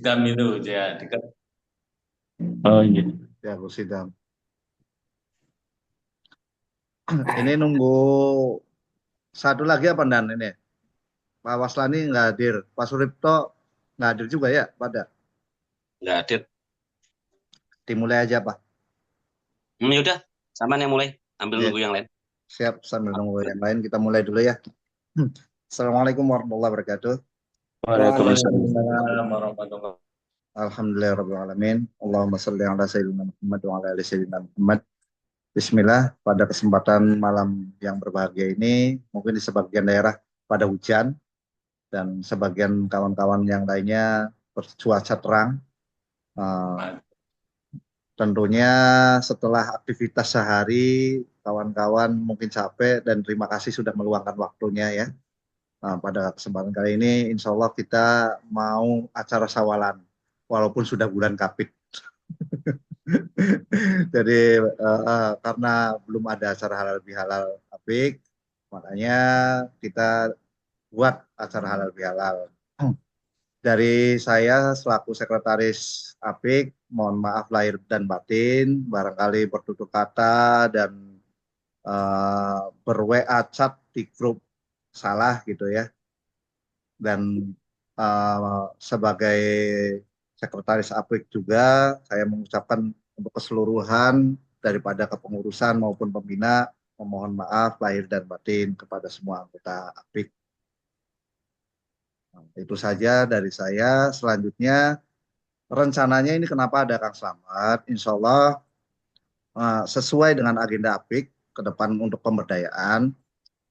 Kursidam itu ya dekat. Oh iya. Ya, Kursidam. Ini nunggu satu lagi apa Dan ini? Pak Waslani nggak hadir, Pak Suripto nggak hadir juga ya pada. Nggak hadir. Dimulai aja Pak. Yaudah, sama yang mulai. Ambil Ya, nunggu yang lain. siap sambil nunggu yang lain kita mulai dulu ya. Assalamualaikum warahmatullahi wabarakatuh. Waalaikumsalam. Waalaikumsalam warahmatullahi. Alhamdulillahirrahmanirrahim. Allahumma sholli ala sayyidina Muhammad wa ala ali sayyidina Muhammad. Bismillah, pada kesempatan malam yang berbahagia ini, mungkin di sebagian daerah pada hujan, dan sebagian kawan-kawan yang lainnya bercuaca terang. Tentunya setelah aktivitas sehari, kawan-kawan mungkin capek dan terima kasih sudah meluangkan waktunya ya. Pada kesempatan kali ini, insya Allah kita mau acara sawalan, walaupun sudah bulan Kapit. Jadi karena belum ada acara halal bihalal apik, makanya kita buat acara halal bihalal. Dari saya selaku sekretaris apik, mohon maaf lahir dan batin, barangkali bertutur kata dan ber-WA chat di grup salah gitu ya. Dan sebagai sekretaris apik juga saya mengucapkan untuk keseluruhan daripada kepengurusan maupun pembina memohon maaf lahir dan batin kepada semua anggota apik. Itu saja dari saya. Selanjutnya rencananya ini kenapa ada Kang Slamet? Insya Allah sesuai dengan agenda apik ke depan untuk pemberdayaan,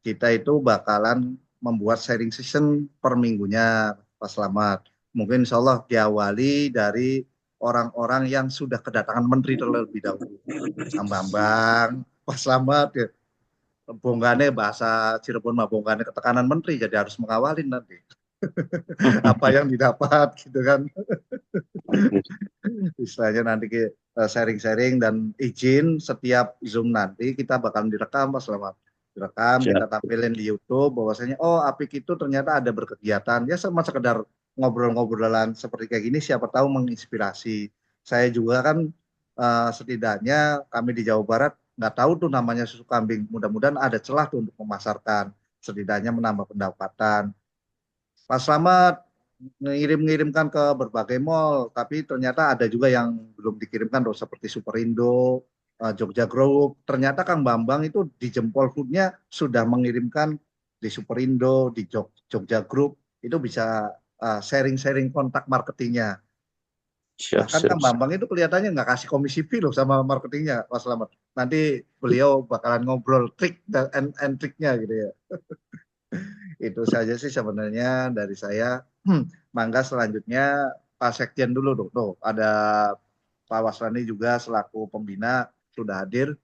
kita itu bakalan membuat sharing session per minggunya Pak Slamet. Mungkin insya Allah diawali dari orang-orang yang sudah kedatangan menteri terlebih dahulu. Kang Bambang, Pak Slamet, ya. Bonggane bahasa Cirebon mah bonggane ketekanan menteri, jadi harus mengawalin nanti. Apa yang didapat gitu kan. Istilahnya nanti sharing-sharing dan izin setiap Zoom nanti kita bakal direkam Pak Slamet. Direkam, kita tampilin di YouTube bahwasanya oh Apik itu ternyata ada berkegiatan ya sama sekedar ngobrol-ngobrolan seperti kayak gini siapa tahu menginspirasi. Saya juga kan setidaknya kami di Jawa Barat nggak tahu tuh namanya susu kambing. Mudah-mudahan ada celah tuh untuk memasarkan, setidaknya menambah pendapatan. Pak Slamet ngirim-ngirimkan ke berbagai mall, tapi ternyata ada juga yang belum dikirimkan loh seperti Superindo, Jogja Group. Ternyata Kang Bambang itu di Jempol Foodnya sudah mengirimkan di Superindo, di Jogja Group, itu bisa sharing-sharing kontak marketingnya. Bahkan Kang Bambang itu kelihatannya nggak kasih komisi fee loh sama marketingnya, Pak Slamet. Nanti beliau bakalan ngobrol trik dan triknya gitu ya. Itu saja sih sebenarnya dari saya. Mangga selanjutnya Pak Sekjen dulu dong. Tuh, ada Pak Waslani juga selaku pembina sudah hadir.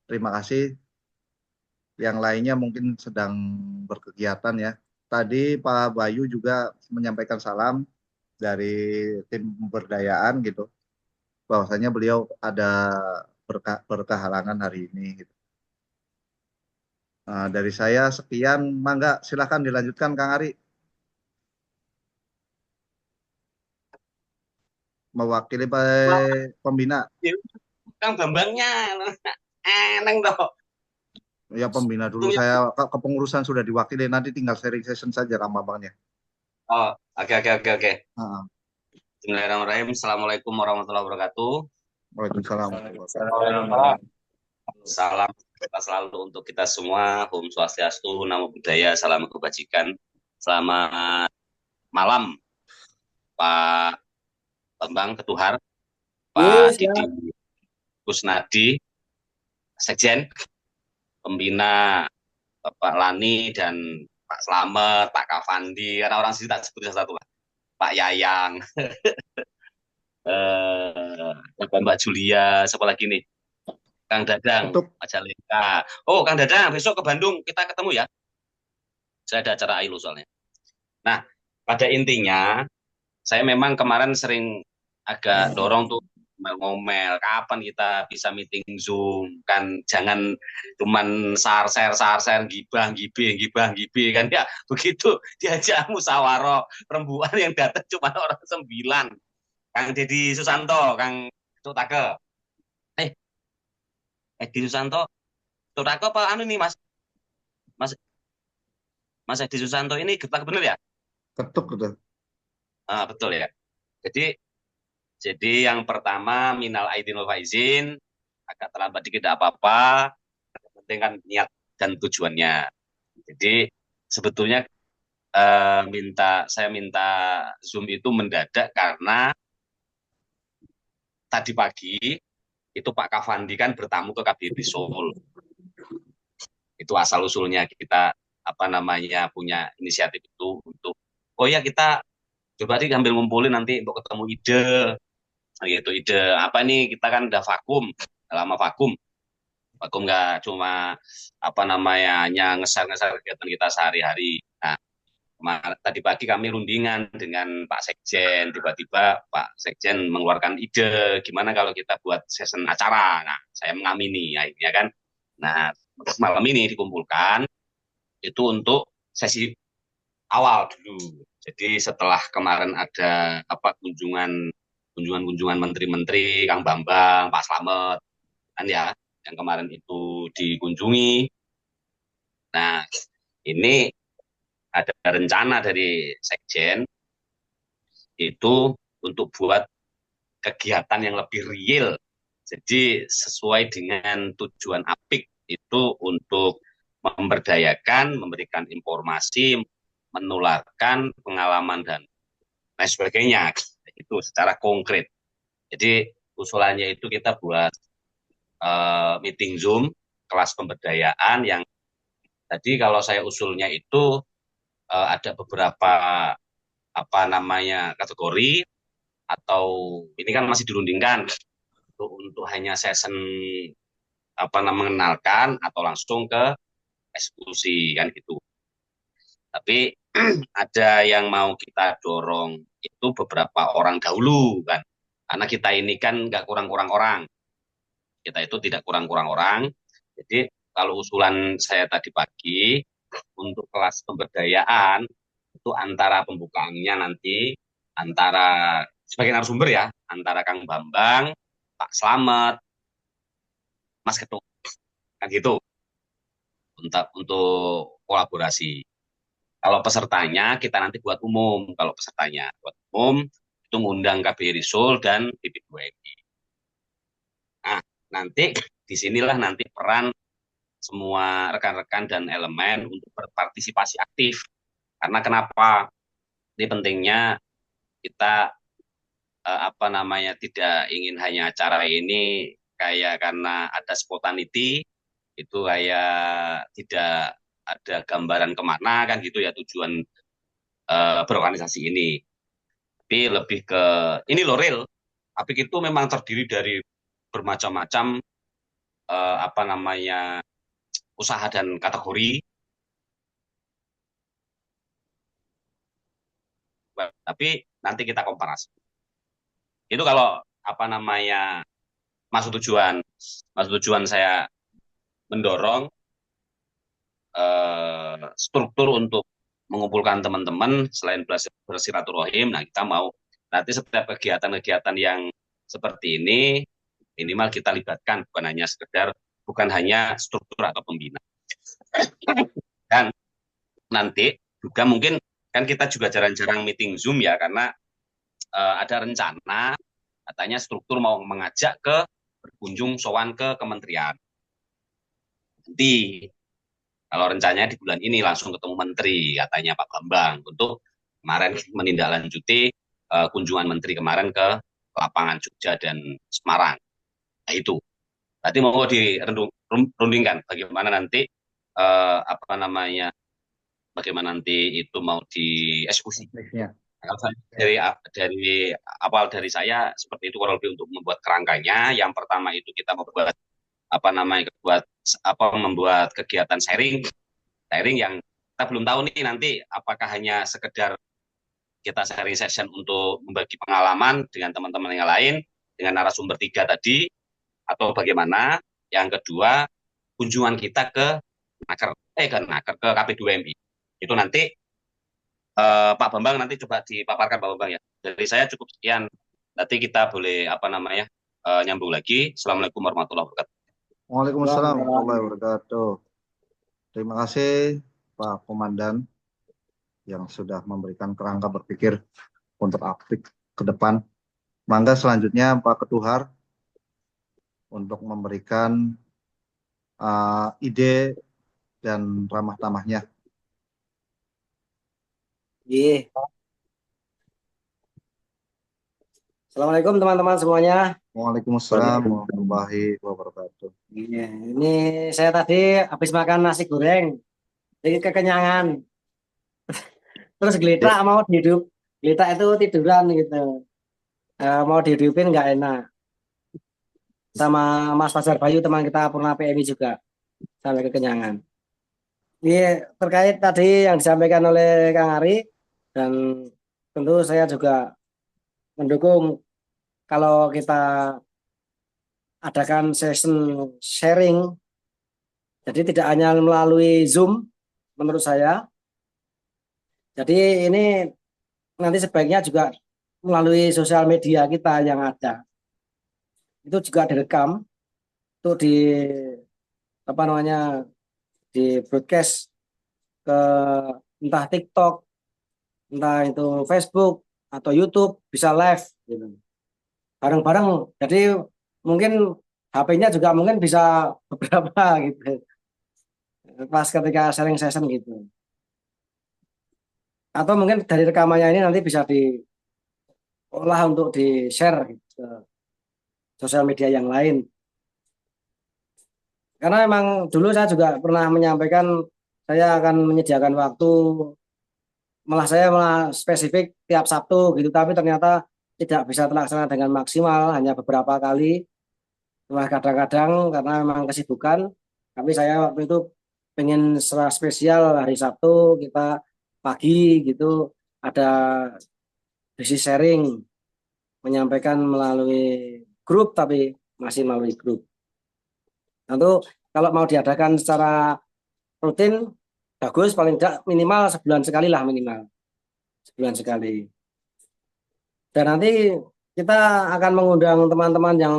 Terima kasih. Yang lainnya mungkin sedang berkegiatan ya. Tadi Pak Bayu juga menyampaikan salam dari tim pemberdayaan gitu. Bahwasanya beliau ada berkehalangan hari ini gitu. Dari saya sekian, mangga silakan dilanjutkan Kang Ari. Mewakili pembina. Kang Bambangnya eneng toh. Ya pembina dulu, saya kepengurusan sudah diwakili, nanti tinggal sharing session saja Kang Bambangnya. Oh, oke. Bismillahirrahmanirrahim. Assalamualaikum warahmatullahi wabarakatuh. Waalaikumsalam. Salam kita selalu untuk kita semua. Om Swastiastu, Namo Buddhaya, salam kebajikan. Selamat malam, Pak Bambang Ketuhar, Pak Didi Kusnadi, Sekjen, pembina Bapak Lani dan Pak Slamet, Pak Kavandi, karena orang sini tak sebut satu lah. Pak Yayang, Mbak Julia, siapa lagi nih? Kang Dadang, Majalengka. Oh, Kang Dadang, besok ke Bandung kita ketemu ya. Saya ada acara ILO soalnya. Nah, pada intinya, saya memang kemarin sering agak dorong tuh ngomel, kapan kita bisa meeting Zoom kan, jangan cuman share gibah gibe kan ya, begitu diajak musyawarah perempuan yang datang cuma orang 9. Kang Deddy Susanto, Kang Tutake. Eh, Edi Susanto, Tutake apa anu nih Mas? Mas Mas Edi Susanto ini getak bener ya? Ketuk gitu. Ah, betul ya. Jadi yang pertama minal aidin wal faizin, agak terlambat dikit tidak apa-apa, yang penting kan niat dan tujuannya. Jadi sebetulnya saya minta Zoom itu mendadak karena tadi pagi itu Pak Kavandi kan bertamu ke KBRI Seoul. Itu asal usulnya kita punya inisiatif itu untuk oh ya kita coba sih ambil ngumpulin nanti untuk ketemu ide gitu, ide apa nih, kita kan udah lama vakum nggak cuma hanya ngeser-ngeser kegiatan kita sehari-hari. Nah, tadi pagi kami rundingan dengan Pak Sekjen, tiba-tiba Pak Sekjen mengeluarkan ide gimana kalau kita buat session acara. Nah, saya mengamini akhirnya kan. Nah, malam ini dikumpulkan itu untuk sesi awal dulu. Jadi setelah kemarin ada kunjungan menteri-menteri, Kang Bambang, Pak Slamet, kan ya, yang kemarin itu dikunjungi. Nah, ini ada rencana dari Sekjen itu untuk buat kegiatan yang lebih real. Jadi sesuai dengan tujuan APIK itu untuk memberdayakan, memberikan informasi, menularkan pengalaman dan lain sebagainya. Itu secara konkret. Jadi usulannya itu kita buat meeting Zoom, kelas pemberdayaan yang tadi kalau saya usulnya itu ada beberapa kategori atau ini kan masih dirundingkan untuk hanya session mengenalkan atau langsung ke eksekusi kan gitu. Tapi ada yang mau kita dorong itu beberapa orang dahulu kan, karena kita ini kan nggak kurang-kurang orang, kita itu tidak kurang-kurang orang. Jadi kalau usulan saya tadi pagi untuk kelas pemberdayaan itu antara pembukaannya nanti antara sebagai narasumber ya, antara Kang Bambang, Pak Slamet, Mas Ketua kan gitu, untuk kolaborasi. Kalau pesertanya kita nanti buat umum, itu ngundang KBRI Seoul dan BP2MI. Nah, nanti disinilah nanti peran semua rekan-rekan dan elemen untuk berpartisipasi aktif. Karena kenapa? Ini pentingnya kita tidak ingin hanya acara ini kayak karena ada spontanity, itu kayak tidak ada gambaran kemana kan gitu ya tujuan berorganisasi ini. Tapi lebih ke ini loh real. APIK itu memang terdiri dari bermacam-macam usaha dan kategori. Tapi nanti kita komparasi. Itu kalau masuk tujuan saya mendorong struktur untuk mengumpulkan teman-teman selain bersilaturahim. Nah, kita mau nanti setiap kegiatan-kegiatan yang seperti ini minimal kita libatkan, bukan hanya struktur atau pembina. Dan nanti juga mungkin kan kita juga jarang-jarang meeting Zoom ya, karena ada rencana katanya struktur mau mengajak berkunjung sowan ke kementerian. Nanti kalau rencananya di bulan ini langsung ketemu menteri, katanya Pak Bambang, untuk kemarin menindaklanjuti kunjungan menteri kemarin ke lapangan Jogja dan Semarang. Nah itu. Tadi mau dirundingkan bagaimana nanti bagaimana nanti itu mau dieksekusi. Ya. Dari saya seperti itu kurang lebih untuk membuat kerangkanya. Yang pertama itu kita membuat membuat kegiatan sharing yang kita belum tahu nih nanti apakah hanya sekedar kita sharing session untuk membagi pengalaman dengan teman-teman yang lain, dengan narasumber 3 tadi atau bagaimana? Yang kedua, kunjungan kita ke ke KP2MI. Itu nanti Pak Bambang nanti coba dipaparkan Pak Bambang ya. Dari saya cukup sekian. Nanti kita boleh nyambung lagi. Assalamualaikum warahmatullahi wabarakatuh. Waalaikumsalam warahmatullahi wabarakatuh. Terima kasih Pak Komandan yang sudah memberikan kerangka berpikir untuk aktif ke depan. Mangga selanjutnya Pak Ketuhar untuk memberikan ide dan ramah tamahnya. Iya. Assalamualaikum teman-teman semuanya. Waalaikumsalam warahmatullahi wabarakatuh. Iya, ini saya tadi habis makan nasi goreng, jadi kekenyangan. Terus geletak mau dihidup, geletak itu tiduran gitu. Mau dihidupin nggak enak. Sama Mas Fajar Bayu teman kita Purna PMI juga sampai kekenyangan. Ini terkait tadi yang disampaikan oleh Kang Ari, dan tentu saya juga mendukung kalau kita adakan session sharing, jadi tidak hanya melalui Zoom menurut saya. Jadi ini nanti sebaiknya juga melalui sosial media kita yang ada. Itu juga direkam untuk di broadcast ke entah TikTok, entah itu Facebook atau YouTube, bisa live gitu. Bareng-bareng. Jadi mungkin HP-nya juga mungkin bisa beberapa gitu. Pas ketika sharing session gitu. Atau mungkin dari rekamannya ini nanti bisa diolah untuk di-share gitu, ke sosial media yang lain. Karena memang dulu saya juga pernah menyampaikan saya akan menyediakan waktu, malah spesifik tiap Sabtu gitu, tapi ternyata tidak bisa terlaksana dengan maksimal, hanya beberapa kali. Wah, kadang-kadang karena memang kesibukan, tapi saya waktu itu pengen secara spesial hari Sabtu kita pagi gitu ada sesi sharing, menyampaikan melalui grup, tapi masih melalui grup. Tentu kalau mau diadakan secara rutin bagus, paling tidak minimal sebulan sekali lah, minimal sebulan sekali. Dan nanti kita akan mengundang teman-teman yang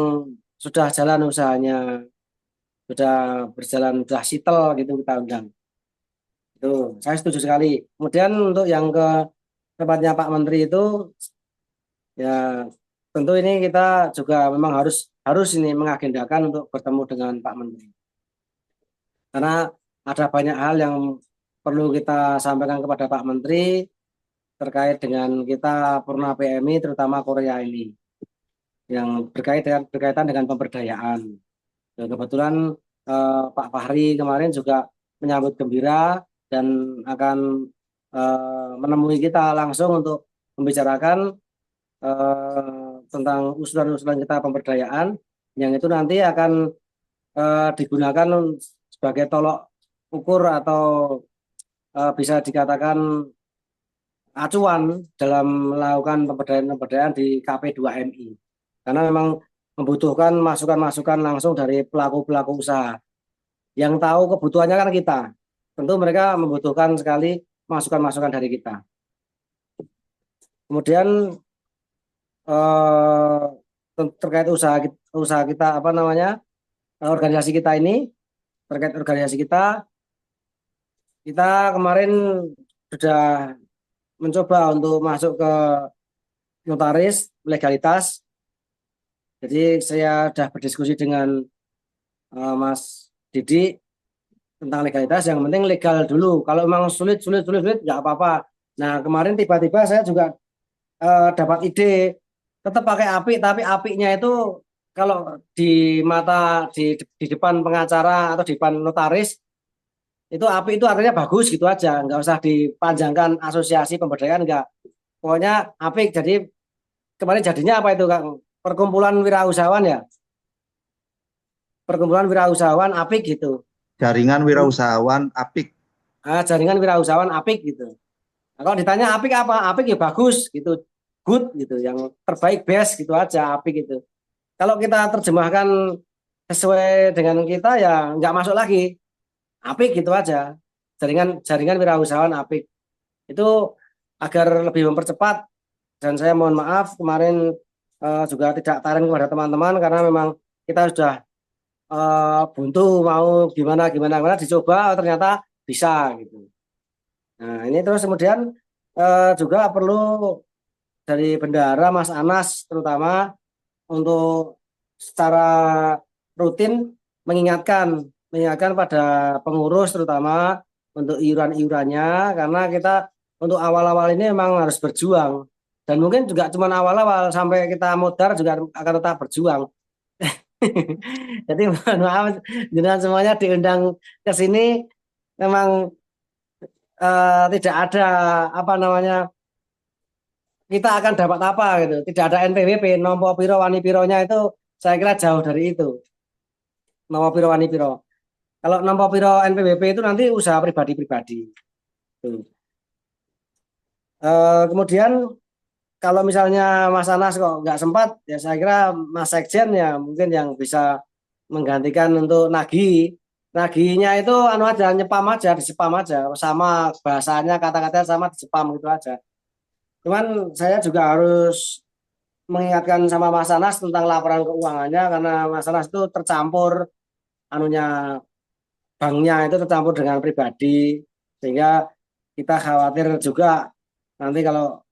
sudah jalan usahanya, sudah berjalan, sudah sitel gitu, kita undang. Itu saya setuju sekali. Kemudian untuk yang ke tempatnya Pak Menteri itu, ya tentu ini kita juga memang harus ini mengagendakan untuk bertemu dengan Pak Menteri. Karena ada banyak hal yang perlu kita sampaikan kepada Pak Menteri terkait dengan kita Purna PMI, terutama Korea ini, yang berkaitan dengan pemberdayaan. Dan kebetulan Pak Fahri kemarin juga menyambut gembira dan akan menemui kita langsung untuk membicarakan tentang usulan-usulan kita pemberdayaan, yang itu nanti akan digunakan sebagai tolok ukur atau bisa dikatakan acuan dalam melakukan pemberdayaan di KP2MI. Karena memang membutuhkan masukan-masukan langsung dari pelaku-pelaku usaha. Yang tahu kebutuhannya kan kita. Tentu mereka membutuhkan sekali masukan-masukan dari kita. Kemudian terkait usaha kita organisasi kita ini, terkait organisasi kita kemarin sudah mencoba untuk masuk ke notaris legalitas. Jadi saya sudah berdiskusi dengan Mas Didi tentang legalitas. Yang penting legal dulu. Kalau memang sulit nggak apa-apa. Nah, kemarin tiba-tiba saya juga dapat ide tetap pakai apik, tapi apiknya itu kalau di depan pengacara atau di depan notaris itu apik itu artinya bagus gitu aja, nggak usah dipanjangkan asosiasi pemberdayaan, nggak. Pokoknya apik. Jadi kemarin jadinya apa itu, Kang? Perkumpulan wirausahawan ya. Perkumpulan wirausahawan apik gitu. Jaringan wirausahawan apik. Jaringan wirausahawan apik gitu. Nah, kalau ditanya apik apa? Apik ya bagus gitu, good gitu, yang terbaik, best gitu aja, apik gitu. kalau kita terjemahkan sesuai dengan kita ya nggak masuk lagi. Apik gitu aja. Jaringan jaringan wirausahawan apik. Itu agar lebih mempercepat, dan saya mohon maaf kemarin juga tidak tarik kepada teman-teman karena memang kita sudah buntu mau gimana gimana gimana dicoba ternyata bisa gitu. Nah ini terus kemudian juga perlu dari bendahara Mas Anas terutama untuk secara rutin mengingatkan pada pengurus terutama untuk iuran-iurannya, karena kita untuk awal-awal ini memang harus berjuang, dan mungkin juga cuma awal-awal sampai kita modar juga akan tetap berjuang. Jadi mohon maaf dengan semuanya diundang ke sini memang tidak ada apa namanya kita akan dapat apa gitu, tidak ada NPWP nompo piro wani pironya, itu saya kira jauh dari itu. Nompo piro wani piro, kalau nompo piro NPWP itu nanti usaha pribadi-pribadi. Kemudian kalau misalnya Mas Anas kok nggak sempat, ya saya kira Mas Sekjen ya mungkin yang bisa menggantikan untuk nagih. Nagihnya itu anu aja, nyepam aja, disepam aja, sama bahasanya kata-katanya sama disepam gitu aja. Cuman saya juga harus mengingatkan sama Mas Anas tentang laporan keuangannya, karena Mas Anas itu tercampur anunya, banknya itu tercampur dengan pribadi, sehingga kita khawatir juga nanti kalau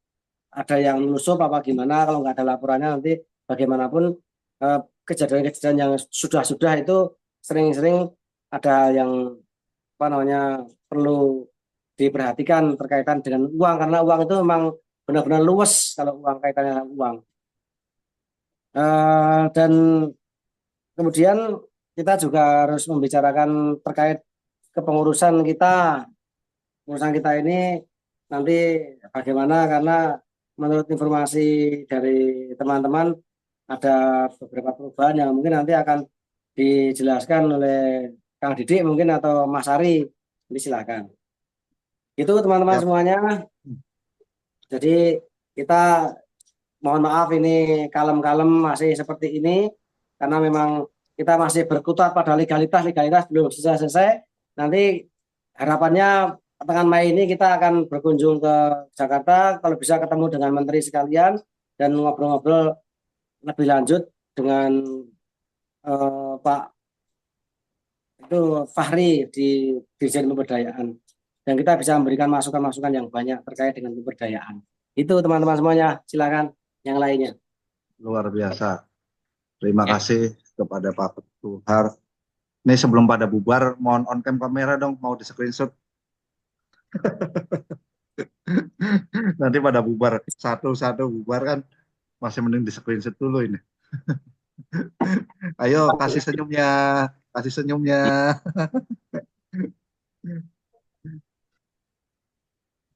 ada yang nyusup apa gimana, kalau nggak ada laporannya nanti bagaimanapun kejadian-kejadian yang sudah itu sering-sering ada yang apa namanya perlu diperhatikan terkaitan dengan uang, karena uang itu memang benar-benar luwes kalau uang kaitannya dengan uang. Dan kemudian kita juga harus membicarakan terkait kepengurusan kita. Urusan kita ini nanti bagaimana, karena menurut informasi dari teman-teman ada beberapa perubahan yang mungkin nanti akan dijelaskan oleh Kang Didik mungkin atau Mas Ari. Jadi silakan. Itu teman-teman semuanya. Jadi kita mohon maaf ini kalem-kalem masih seperti ini karena memang kita masih berkutat pada legalitas belum selesai. Nanti harapannya pertengahan Mei ini kita akan berkunjung ke Jakarta, kalau bisa ketemu dengan menteri sekalian dan ngobrol-ngobrol lebih lanjut dengan Pak itu Fahri di Dirjen Pemberdayaan, dan kita bisa memberikan masukan-masukan yang banyak terkait dengan pemberdayaan. Itu teman-teman semuanya, silakan yang lainnya. Luar biasa. Terima kasih kepada Pak Ketuhar. Ini sebelum pada bubar, mohon on cam kamera dong, mau di screenshot. Nanti pada bubar satu-satu bubar kan, masih mending di screenshot dulu ini. Ayo kasih senyumnya, kasih senyumnya.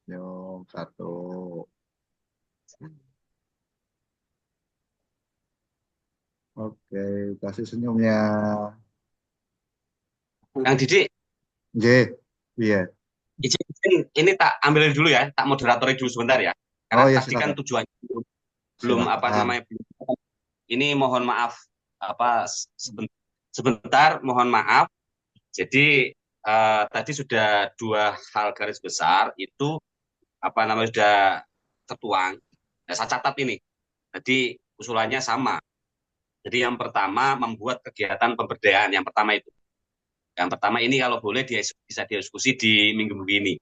Yo, satu. Oke, kasih senyumnya. Kang Didik, J, iya. izin ini tak ambil dulu ya, tak moderatorin dulu sebentar ya. Karena Oh ya, tadi kan silakan. tujuannya belum apa Silakan. namanya. Ini mohon maaf apa sebentar mohon maaf. Jadi tadi sudah dua hal garis besar itu apa namanya sudah tertuang. Nah, saya catat ini. Jadi usulannya sama. Jadi yang pertama membuat kegiatan pemberdayaan, yang pertama itu. Yang pertama ini kalau boleh bisa diskusi di minggu-minggu ini.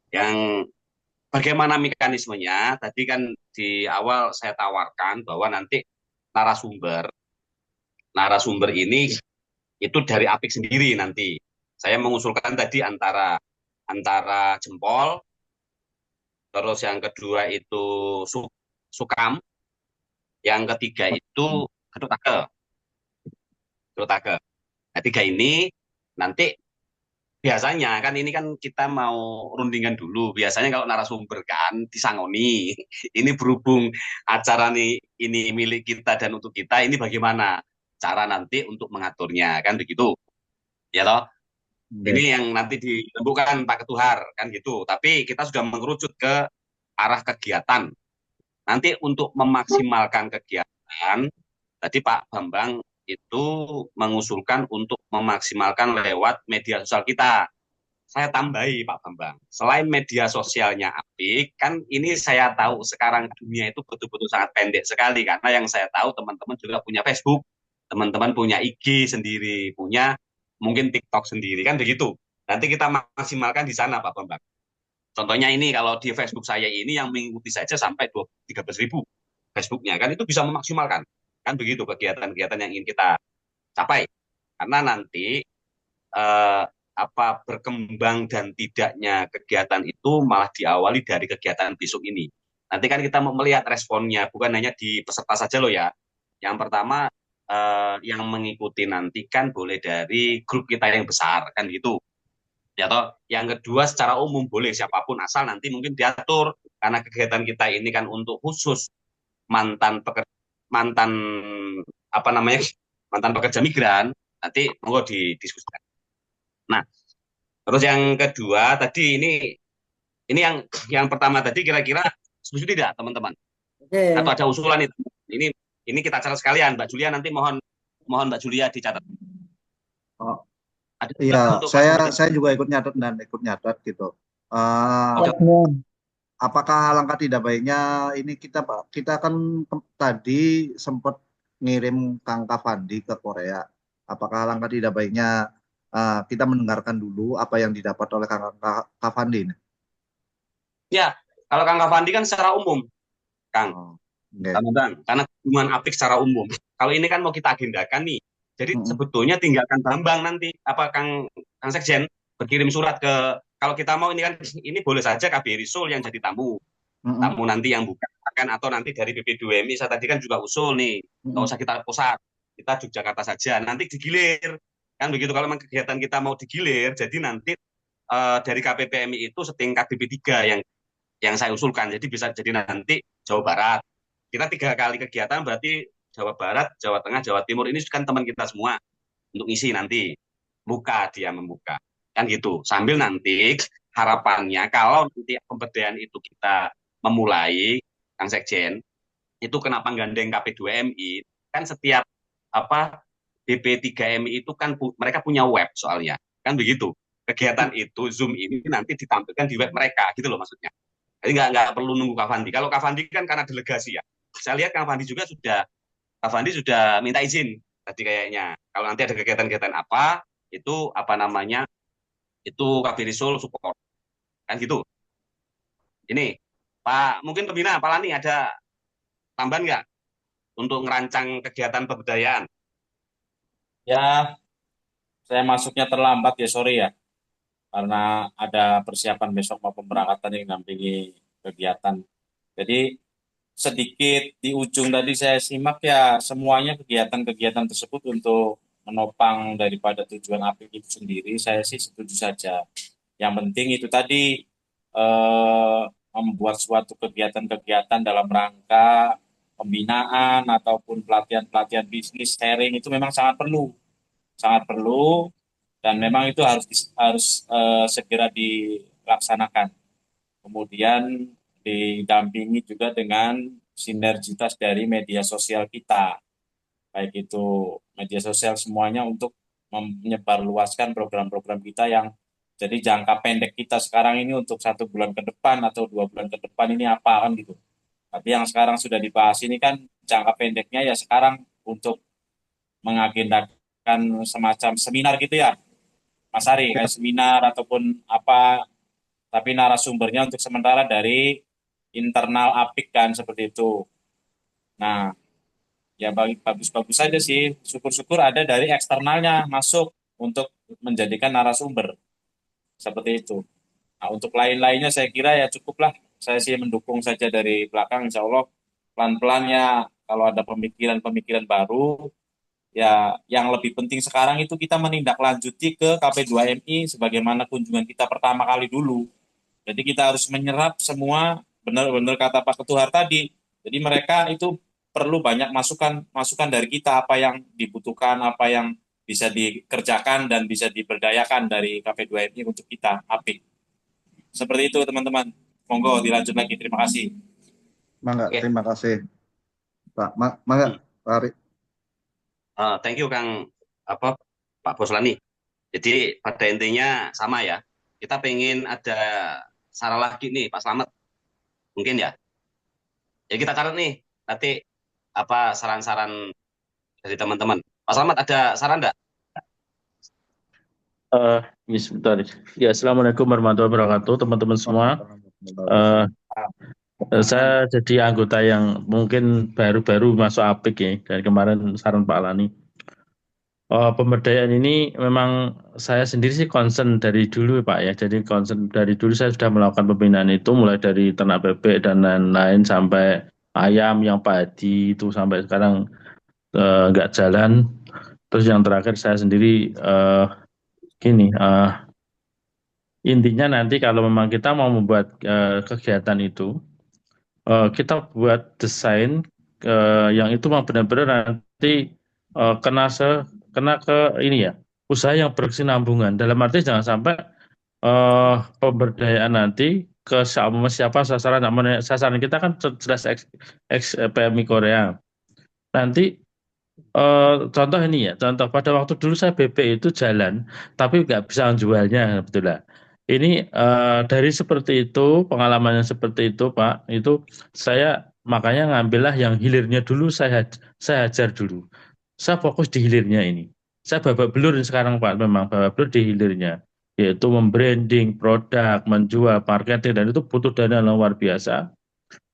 Yang bagaimana mekanismenya? Tadi kan di awal saya tawarkan bahwa nanti narasumber ini itu dari APIK sendiri nanti. Saya mengusulkan tadi antara Jempol, terus yang kedua itu Sukam, yang ketiga itu Ketutake. Nah, tiga ini nanti biasanya kan ini kan kita mau rundingan dulu. Biasanya kalau narasumber kan disangoni. Ini berhubung acara ini milik kita dan untuk kita, ini bagaimana cara nanti untuk mengaturnya kan begitu. Ya toh? Ini yang nanti ditentukan Pak Ketuhar kan gitu. Tapi kita sudah mengerucut ke arah kegiatan. Nanti untuk memaksimalkan kegiatan Tadi Pak Bambang itu mengusulkan untuk memaksimalkan lewat media sosial kita. Saya tambahi Pak Bambang, selain media sosialnya apik, kan ini saya tahu sekarang dunia itu betul-betul sangat pendek sekali, karena yang saya tahu teman-teman juga punya Facebook, teman-teman punya IG sendiri, punya mungkin TikTok sendiri, kan begitu. Nanti kita maksimalkan di sana Pak Bambang. Contohnya ini, kalau di Facebook saya ini yang mengikuti saja sampai 13.000 Facebooknya, kan itu bisa memaksimalkan. Kan begitu kegiatan-kegiatan yang ingin kita capai. Karena nanti eh, apa berkembang dan tidaknya kegiatan itu malah diawali dari kegiatan besok ini. Nanti kan kita mau melihat responnya, bukan hanya di peserta saja loh ya. Yang pertama yang mengikuti nanti kan boleh dari grup kita yang besar kan gitu. Ya toh, yang kedua secara umum boleh siapapun asal nanti mungkin diatur, karena kegiatan kita ini kan untuk khusus mantan pekerja, mantan apa namanya, mantan pekerja migran, nanti monggo didiskusikan. Nah, terus yang kedua tadi ini yang pertama tadi kira-kira setuju tidak teman-teman? Oke. Atau ada usulan itu? Ini kita catat sekalian, Mbak Julia, nanti mohon Mbak Julia dicatat. Oh, Ada iya, untuk saya juga ikut nyatat gitu. Apakah alangkah tidak baiknya ini kita kan tadi sempat ngirim Kang Kavandi ke Korea. Apakah alangkah tidak baiknya kita mendengarkan dulu apa yang didapat oleh Kang Kavandi ini? Ya, kalau Kang Kavandi kan secara umum, Kang. Oh, okay. Karena hubungan apik secara umum. Kalau ini kan mau kita agendakan nih. Jadi sebetulnya tinggalkan Bambang nanti, apa Kang Sekjen berkirim surat ke, kalau kita mau ini kan, ini boleh saja KBRI Seoul yang jadi tamu. Tamu nanti yang buka kan, atau nanti dari BP2MI, saya tadi kan juga usul nih, nggak usah kita pusat, kita Yogyakarta saja, nanti digilir. Kan begitu, kalau memang kegiatan kita mau digilir, jadi nanti dari KPPMI itu setingkat BP3 yang saya usulkan. Jadi bisa jadi nanti Jawa Barat. Kita 3 kali kegiatan berarti Jawa Barat, Jawa Tengah, Jawa Timur. Ini kan teman kita semua untuk ngisi nanti. Dia membuka. Kan gitu. Sambil nanti harapannya kalau nanti pemberdayaan itu kita memulai, Kang Sekjen, itu kenapa gandeng KP2MI? Kan setiap apa BP3MI itu kan mereka punya web soalnya. Kan begitu. Kegiatan itu Zoom ini nanti ditampilkan di web mereka gitu loh maksudnya. Jadi nggak perlu nunggu Kavandi. Kalau Kavandi kan karena delegasi ya. Saya lihat Kavandi sudah minta izin tadi kayaknya. Kalau nanti ada kegiatan-kegiatan apa, itu apa namanya, itu KBRI Seoul support. Kan gitu. Ini, Pak, mungkin Pembina, Pak Lani ada tambahan nggak untuk merancang kegiatan pemberdayaan? Ya, saya masuknya terlambat ya, sorry ya. Karena ada persiapan besok mau pemberangkatan yang nampingi kegiatan. Jadi sedikit di ujung tadi saya simak ya, semuanya kegiatan-kegiatan tersebut untuk menopang daripada tujuan APIK itu sendiri, saya sih setuju saja. Yang penting itu tadi membuat suatu kegiatan-kegiatan dalam rangka pembinaan ataupun pelatihan-pelatihan bisnis sharing itu memang sangat perlu dan memang itu harus segera dilaksanakan. Kemudian didampingi juga dengan sinergitas dari media sosial kita, baik itu media sosial semuanya untuk menyebarluaskan program-program kita yang jadi jangka pendek kita sekarang ini untuk 1 bulan ke depan atau 2 bulan ke depan ini apa kan gitu. Tapi yang sekarang sudah dibahas ini kan jangka pendeknya ya sekarang untuk mengagendakan semacam seminar gitu ya, Mas Ari, kayak seminar ataupun apa, tapi narasumbernya untuk sementara dari internal APIK kan seperti itu. Nah, ya bagus-bagus saja sih. Syukur-syukur ada dari eksternalnya masuk untuk menjadikan narasumber seperti itu. Nah, untuk lain-lainnya saya kira ya cukuplah. Saya sih mendukung saja dari belakang, insya Allah pelan-pelan ya kalau ada pemikiran-pemikiran baru, ya yang lebih penting sekarang itu kita menindaklanjuti ke KP2MI sebagaimana kunjungan kita pertama kali dulu. Jadi kita harus menyerap semua, benar-benar kata Pak Ketuhar tadi. Jadi mereka itu perlu banyak masukan dari kita, apa yang dibutuhkan, apa yang bisa dikerjakan dan bisa diberdayakan dari KP2MI untuk kita, APIK. Seperti itu teman-teman. Monggo dilanjut lagi. Terima kasih. Mangga, Oke. terima kasih Pak. Mangga, Pak Ari. Thank you Kang Pak Boslani. Jadi pada intinya sama ya. Kita pengen ada saran lagi nih Pak Slamet, mungkin ya. Jadi kita cari nih nanti saran-saran dari teman-teman. Pak Slamet ada saran enggak? Ya, sebentar. Ya, Assalamualaikum warahmatullahi wabarakatuh, teman-teman semua. Eh, saya jadi anggota yang mungkin baru-baru masuk APIK ya, dari kemarin saran Pak Lani. Pemberdayaan ini memang saya sendiri sih concern dari dulu Pak ya. Jadi concern dari dulu saya sudah melakukan pembinaan itu mulai dari ternak bebek dan lain-lain sampai ayam yang padi itu sampai sekarang nggak jalan. Terus yang terakhir saya sendiri gini, intinya nanti kalau memang kita mau membuat kegiatan itu, kita buat desain yang itu memang benar-benar nanti kena ke ini ya, usaha yang berkesinambungan. Dalam arti jangan sampai pemberdayaan nanti ke siapa sasaran, namanya sasaran kita kan jelas PMI Korea. Nanti contoh ini ya, contoh pada waktu dulu saya BP itu jalan, tapi nggak bisa jualnya, betul lah. Ini dari seperti itu, pengalaman yang seperti itu, Pak, itu saya makanya ngambillah yang hilirnya dulu saya hajar dulu. Saya fokus di hilirnya ini. Saya babak belur sekarang, Pak, memang babak belur di hilirnya, yaitu membranding produk, menjual, marketing, dan itu butuh dana yang luar biasa.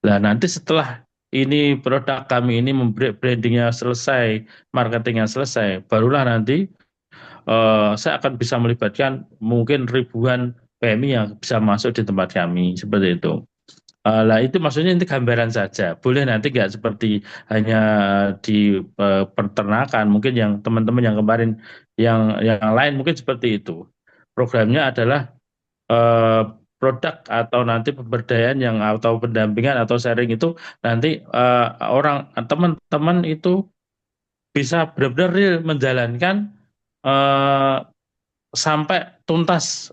Nah, nanti setelah ini produk kami ini brandingnya selesai, marketingnya selesai, barulah nanti saya akan bisa melibatkan mungkin ribuan PMI yang bisa masuk di tempat kami, seperti itu. Lah itu maksudnya ini gambaran saja. Boleh nanti nggak seperti hanya di peternakan, mungkin yang teman-teman yang kemarin yang lain mungkin seperti itu. Programnya adalah eh, produk atau nanti pemberdayaan yang atau pendampingan atau sharing itu nanti teman-teman itu bisa benar-benar real menjalankan eh, sampai tuntas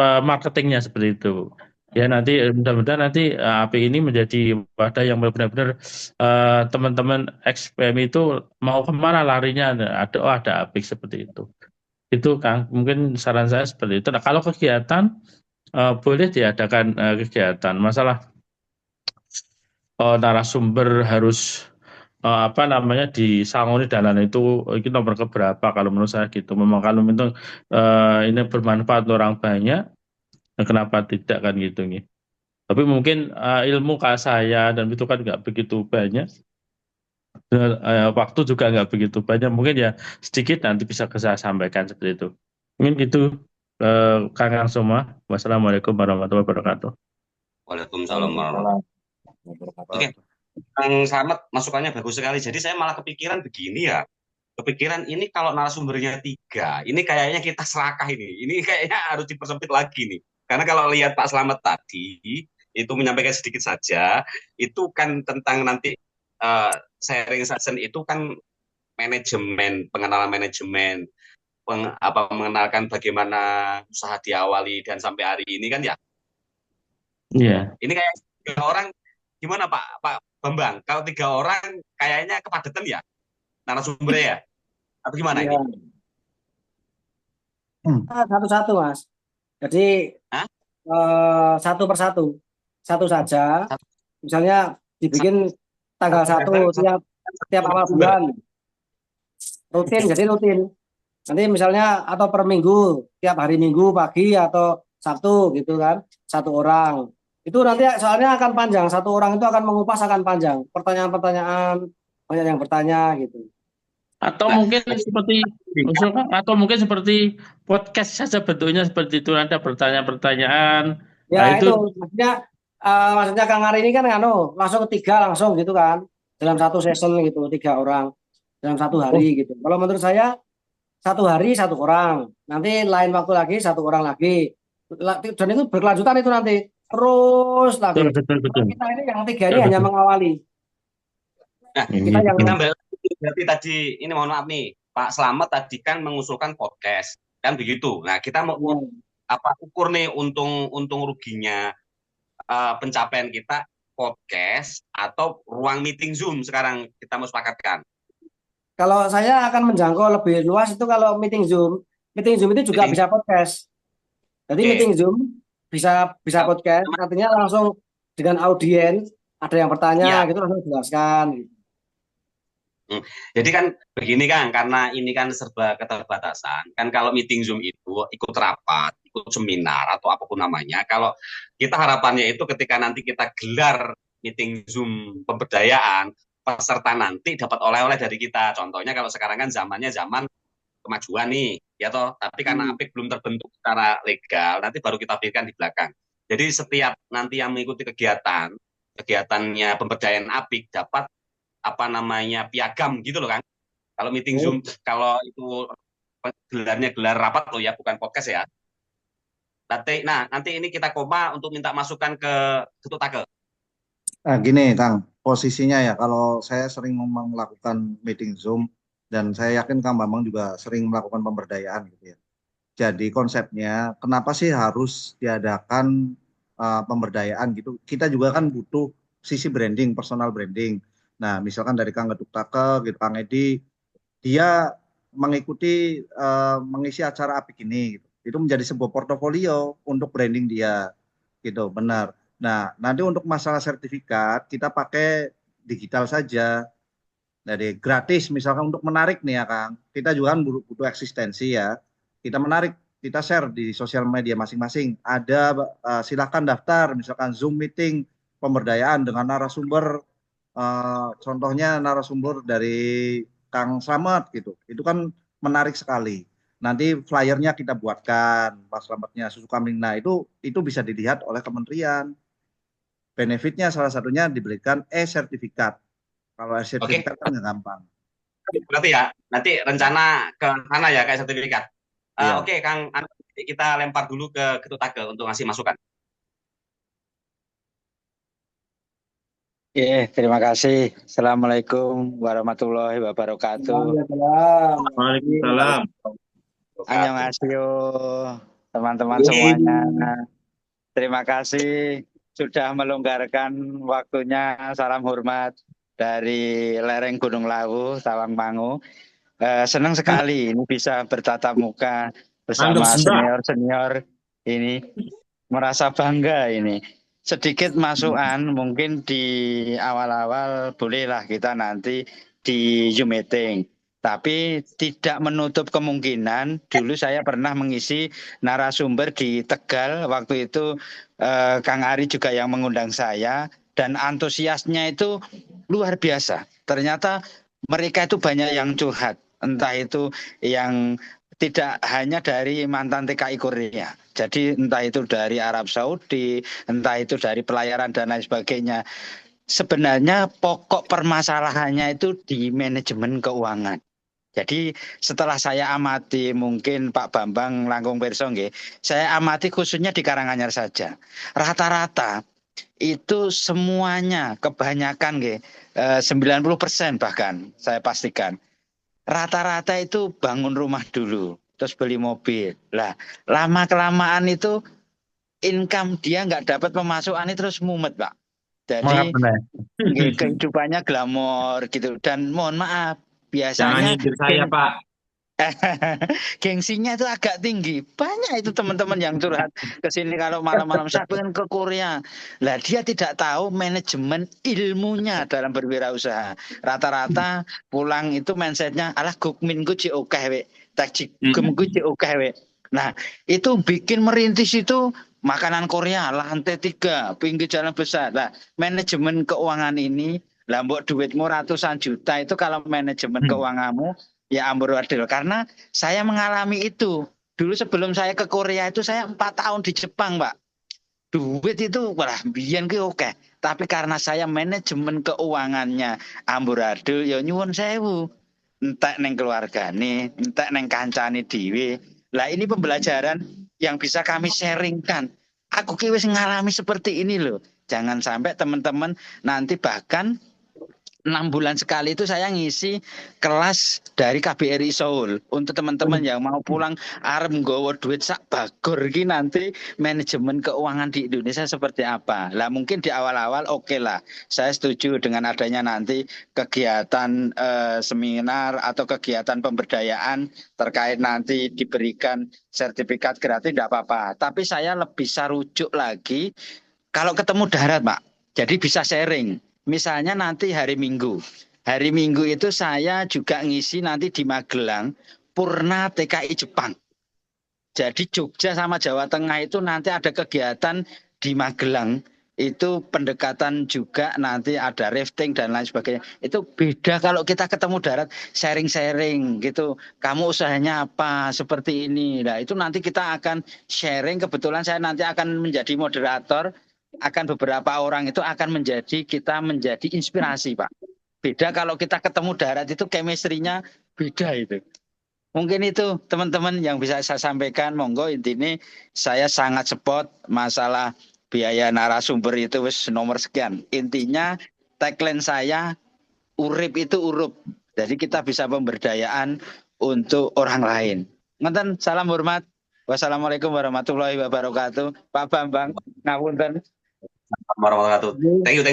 marketingnya seperti itu. Ya nanti mudah-mudahan nanti API ini menjadi wadah yang benar-benar teman-teman XPM itu mau kemana larinya ada API seperti itu. Itu Kang, mungkin saran saya seperti itu. Nah, kalau kegiatan boleh diadakan kegiatan. Masalah narasumber harus apa namanya disangoni dan lain itu nomor keberapa kalau menurut saya gitu. Memang kalau itu ini bermanfaat untuk orang banyak, kenapa tidak kan gitu nih. Tapi mungkin ilmu saya dan itu kan nggak begitu banyak. Waktu juga nggak begitu banyak. Mungkin ya sedikit nanti bisa saya sampaikan seperti itu. Mungkin gitu Kang semua. Wassalamualaikum warahmatullahi wabarakatuh. Waalaikumsalam warahmatullahi wabarakatuh. Oke, Kang Slamet masukannya bagus sekali. Jadi saya malah kepikiran begini ya. Kepikiran ini kalau narasumbernya 3, ini kayaknya kita serakah ini. Ini kayaknya harus dipersempit lagi nih. Karena kalau lihat Pak Slamet tadi, itu menyampaikan sedikit saja, itu kan tentang nanti sharing session itu kan manajemen, pengenalan manajemen, mengenalkan bagaimana usaha diawali dan sampai hari ini kan ya. Iya. Ini kayak 3 orang, gimana Pak Bambang? Kalau 3 orang kayaknya kepadatan ya narasumbernya ya? Atau gimana ini? Satu-satu Mas. Jadi satu persatu, satu saja. Misalnya dibikin tanggal 1 tiap awal bulan. Rutin, jadi rutin. Nanti misalnya atau per minggu, tiap hari Minggu pagi atau Sabtu gitu kan, 1 orang. Itu nanti soalnya akan panjang, 1 orang itu akan mengupas akan panjang. Pertanyaan-pertanyaan, banyak yang bertanya gitu. Atau mungkin seperti usulkan, atau mungkin seperti podcast saja bentuknya seperti itu, ada pertanyaan-pertanyaan. Ya Nah, itu maksudnya Kang Ari ini kan langsung ketiga langsung gitu kan, dalam satu session gitu 3 orang dalam 1 hari gitu. Kalau menurut saya 1 hari 1 orang, nanti lain waktu lagi 1 orang lagi, dan itu berkelanjutan itu nanti terus lagi. betul. Kita ini yang 3 ini hanya mengawali. Nah, Kita yang berarti tadi ini mohon maaf nih, Pak Slamet tadi kan mengusulkan podcast kan begitu. Nah, kita mau ukur nih untung ruginya pencapaian kita podcast atau ruang meeting Zoom sekarang kita mau sepakatkan. Kalau saya akan menjangkau lebih luas itu kalau meeting Zoom itu juga Meeting. bisa podcast. Jadi Oke. meeting Zoom bisa Kalau podcast, teman- artinya langsung dengan audiens ada yang bertanya ya. gitu langsung jelaskan. Jadi kan begini kan, karena ini kan serba keterbatasan. Kan kalau meeting Zoom itu ikut rapat, ikut seminar atau apapun namanya. Kalau kita harapannya itu ketika nanti kita gelar meeting Zoom pemberdayaan, peserta nanti dapat oleh-oleh dari kita. Contohnya kalau sekarang kan zamannya zaman kemajuan nih, ya toh. Tapi karena APIK belum terbentuk secara legal, nanti baru kita pikirkan di belakang. Jadi setiap nanti yang mengikuti kegiatannya pemberdayaan APIK dapat apa namanya piagam gitu loh kan. Kalau meeting Zoom, kalau itu gelarnya gelar rapat loh ya, bukan podcast ya. Nanti ini kita koma untuk minta masukan ke Ketua Take. Nah, gini, Kang, posisinya ya, kalau saya sering melakukan meeting Zoom, dan saya yakin Kang Bambang juga sering melakukan pemberdayaan gitu ya. Jadi konsepnya, kenapa sih harus diadakan pemberdayaan gitu? Kita juga kan butuh sisi branding, personal branding. Nah, misalkan dari Kang Getuk Take, gitu, Kang Edi, dia mengisi acara APIK ini, gitu. Itu menjadi sebuah portofolio untuk branding dia, gitu, benar. Nah, nanti untuk masalah sertifikat kita pakai digital saja. Jadi gratis misalkan untuk menarik nih ya Kang. Kita juga kan butuh eksistensi ya. Kita menarik, kita share di sosial media masing-masing. Ada silakan daftar misalkan Zoom meeting pemberdayaan dengan narasumber contohnya narasumber dari Kang Slamet gitu. Itu kan menarik sekali. Nanti flyernya kita buatkan, Pak Slametnya susu kambing. Nah, itu bisa dilihat oleh kementerian. Benefitnya salah satunya diberikan e-sertifikat. Kalau e-sertifikat kan nggak gampang. Berarti ya, nanti rencana ke sana ya kayak sertifikat. Iya. Oke, Kang, kita lempar dulu ke Ketua Take untuk ngasih masukan. Terima kasih. Assalamualaikum warahmatullahi wabarakatuh. Waalaikumsalam. Annyeonghaseyo, teman-teman semuanya. Terima kasih sudah melonggarkan waktunya. Salam hormat dari lereng Gunung Lawu, Tawangmangu. Senang sekali ini bisa bertatap muka bersama senior-senior ini. Merasa bangga ini. Sedikit masukan mungkin di awal-awal bolehlah kita nanti di Zoom meeting. Tapi tidak menutup kemungkinan dulu saya pernah mengisi narasumber di Tegal. Waktu itu Kang Ari juga yang mengundang saya. Dan antusiasnya itu luar biasa. Ternyata mereka itu banyak yang curhat. Entah itu yang tidak hanya dari mantan TKI Korea. Jadi entah itu dari Arab Saudi, entah itu dari pelayaran dan lain sebagainya. Sebenarnya pokok permasalahannya itu di manajemen keuangan. Jadi setelah saya amati mungkin Pak Bambang Langkung Pirso nggih, saya amati khususnya di Karanganyar saja. Rata-rata itu semuanya kebanyakan nggih 90% bahkan saya pastikan. Rata-rata itu bangun rumah dulu, terus beli mobil. Lah, lama-kelamaan itu income dia nggak dapat pemasukan ini terus mumet, Pak. Jadi kehidupannya glamor gitu. Dan mohon maaf, biasanya... Jangan nyindir saya, Pak. Gengsinya itu agak tinggi. Banyak itu teman-teman yang curhat ke sini kalau malam-malam saya pengen ke Korea. Lah dia tidak tahu manajemen ilmunya dalam berwirausaha. Rata-rata pulang itu mindsetnya alah gukmin ku okeh we. Tak gum ku okeh we. Nah, itu bikin merintis itu makanan Korea lantai 3 pinggir jalan besar. Nah, manajemen keuangan ini lah mbok duitmu ratusan juta itu kalau manajemen keuanganmu ya amburadul, karena saya mengalami itu. Dulu sebelum saya ke Korea itu saya 4 tahun di Jepang, Pak. Duit itu wah biyen ki oke. Tapi karena saya manajemen keuangannya amburadul ya nyuwun sewu. Entek neng keluargane, entek neng kancane dhewe. Lah ini pembelajaran yang bisa kami sharingkan. Aku ki wis ngalami seperti ini loh. Jangan sampai teman-teman nanti bahkan 6 bulan sekali itu saya ngisi kelas dari KBRI Seoul untuk teman-teman yang mau pulang arep nggawa duit sak bagor iki nanti manajemen keuangan di Indonesia seperti apa. Lah mungkin di awal-awal oke lah. Saya setuju dengan adanya nanti kegiatan seminar atau kegiatan pemberdayaan terkait nanti diberikan sertifikat gratis tidak apa-apa. Tapi saya lebih bisa rujuk lagi kalau ketemu darat, Pak. Jadi bisa sharing. Misalnya nanti hari Minggu. Hari Minggu itu saya juga ngisi nanti di Magelang Purna TKI Jepang. Jadi Jogja sama Jawa Tengah itu nanti ada kegiatan di Magelang. Itu pendekatan juga nanti ada rafting dan lain sebagainya. Itu beda kalau kita ketemu darat, sharing-sharing gitu. Kamu usahanya apa, seperti ini. Nah itu nanti kita akan sharing. Kebetulan saya nanti akan menjadi moderator. Akan beberapa orang itu akan kita menjadi inspirasi, Pak. Beda kalau kita ketemu darat itu chemistry-nya beda itu. Mungkin itu teman-teman yang bisa saya sampaikan. Monggo intinya saya sangat support masalah biaya narasumber itu wis nomor sekian. Intinya tagline saya urip itu urup. Jadi kita bisa pemberdayaan untuk orang lain. Ngeten, salam hormat. Wassalamualaikum warahmatullahi wabarakatuh. Pak Bambang, ngapunten. Warahmatullahi wabarakatuh. Thank you.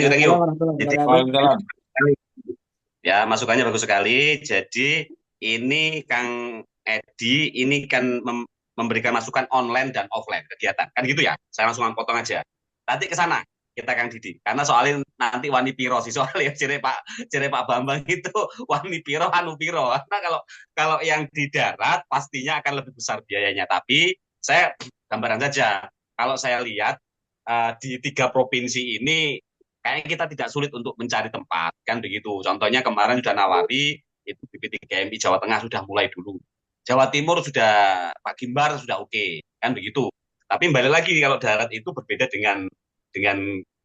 Jadi, Waalaikumsalam. ya masukannya bagus sekali. Jadi ini Kang Edi ini kan memberikan masukan online dan offline kegiatan kan gitu ya. Saya langsung potong aja. Nanti ke sana kita Kang Didi. Karena soalnya nanti wani piro sih soalnya ciri Pak Bambang itu wani piro anu piro. Karena kalau yang di darat pastinya akan lebih besar biayanya. Tapi saya gambaran saja. Kalau saya lihat di 3 provinsi ini kayaknya kita tidak sulit untuk mencari tempat kan begitu. Contohnya kemarin sudah nawari itu BP3MI Jawa Tengah sudah mulai dulu. Jawa Timur sudah Pak Gimbar sudah oke kan begitu. Tapi balik lagi kalau darat itu berbeda dengan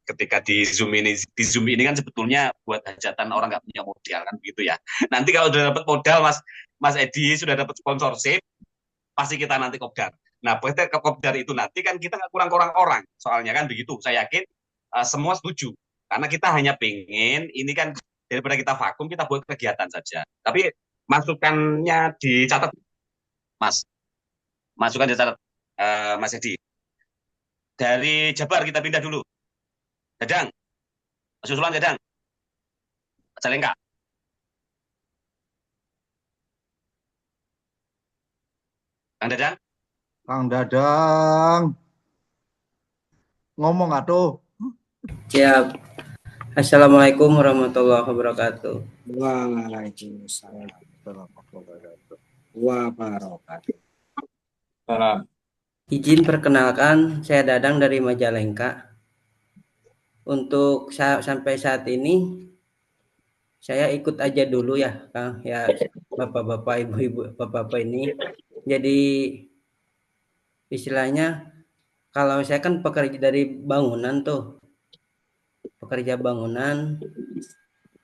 ketika di Zoom ini kan sebetulnya buat hajatan orang nggak punya modal kan begitu ya. Nanti kalau sudah dapat modal Mas Edi sudah dapat sponsorship pasti kita nanti kopdar. Nah, ke kopdar itu nanti kan kita nggak kurang-kurang orang, soalnya kan begitu. Saya yakin semua setuju. Karena kita hanya pengen, ini kan daripada kita vakum, kita buat kegiatan saja. Tapi masukannya dicatat, Mas. Masukan dicatat, Mas Edi. Dari Jabar kita pindah dulu. Dadang, susulan Dadang. Jalengka. Kang Dadang. Kang Dadang. Ngomong atuh. Siap. Assalamualaikum warahmatullahi wabarakatuh. Waalaikumsalam wabarakatuh. Salam. Izin perkenalkan, saya Dadang dari Majalengka. Untuk sampai saat ini saya ikut aja dulu ya, Kang. Ya, bapak-bapak, ibu-ibu, bapak-bapak ini. Jadi istilahnya kalau saya kan pekerja dari bangunan tuh. Pekerja bangunan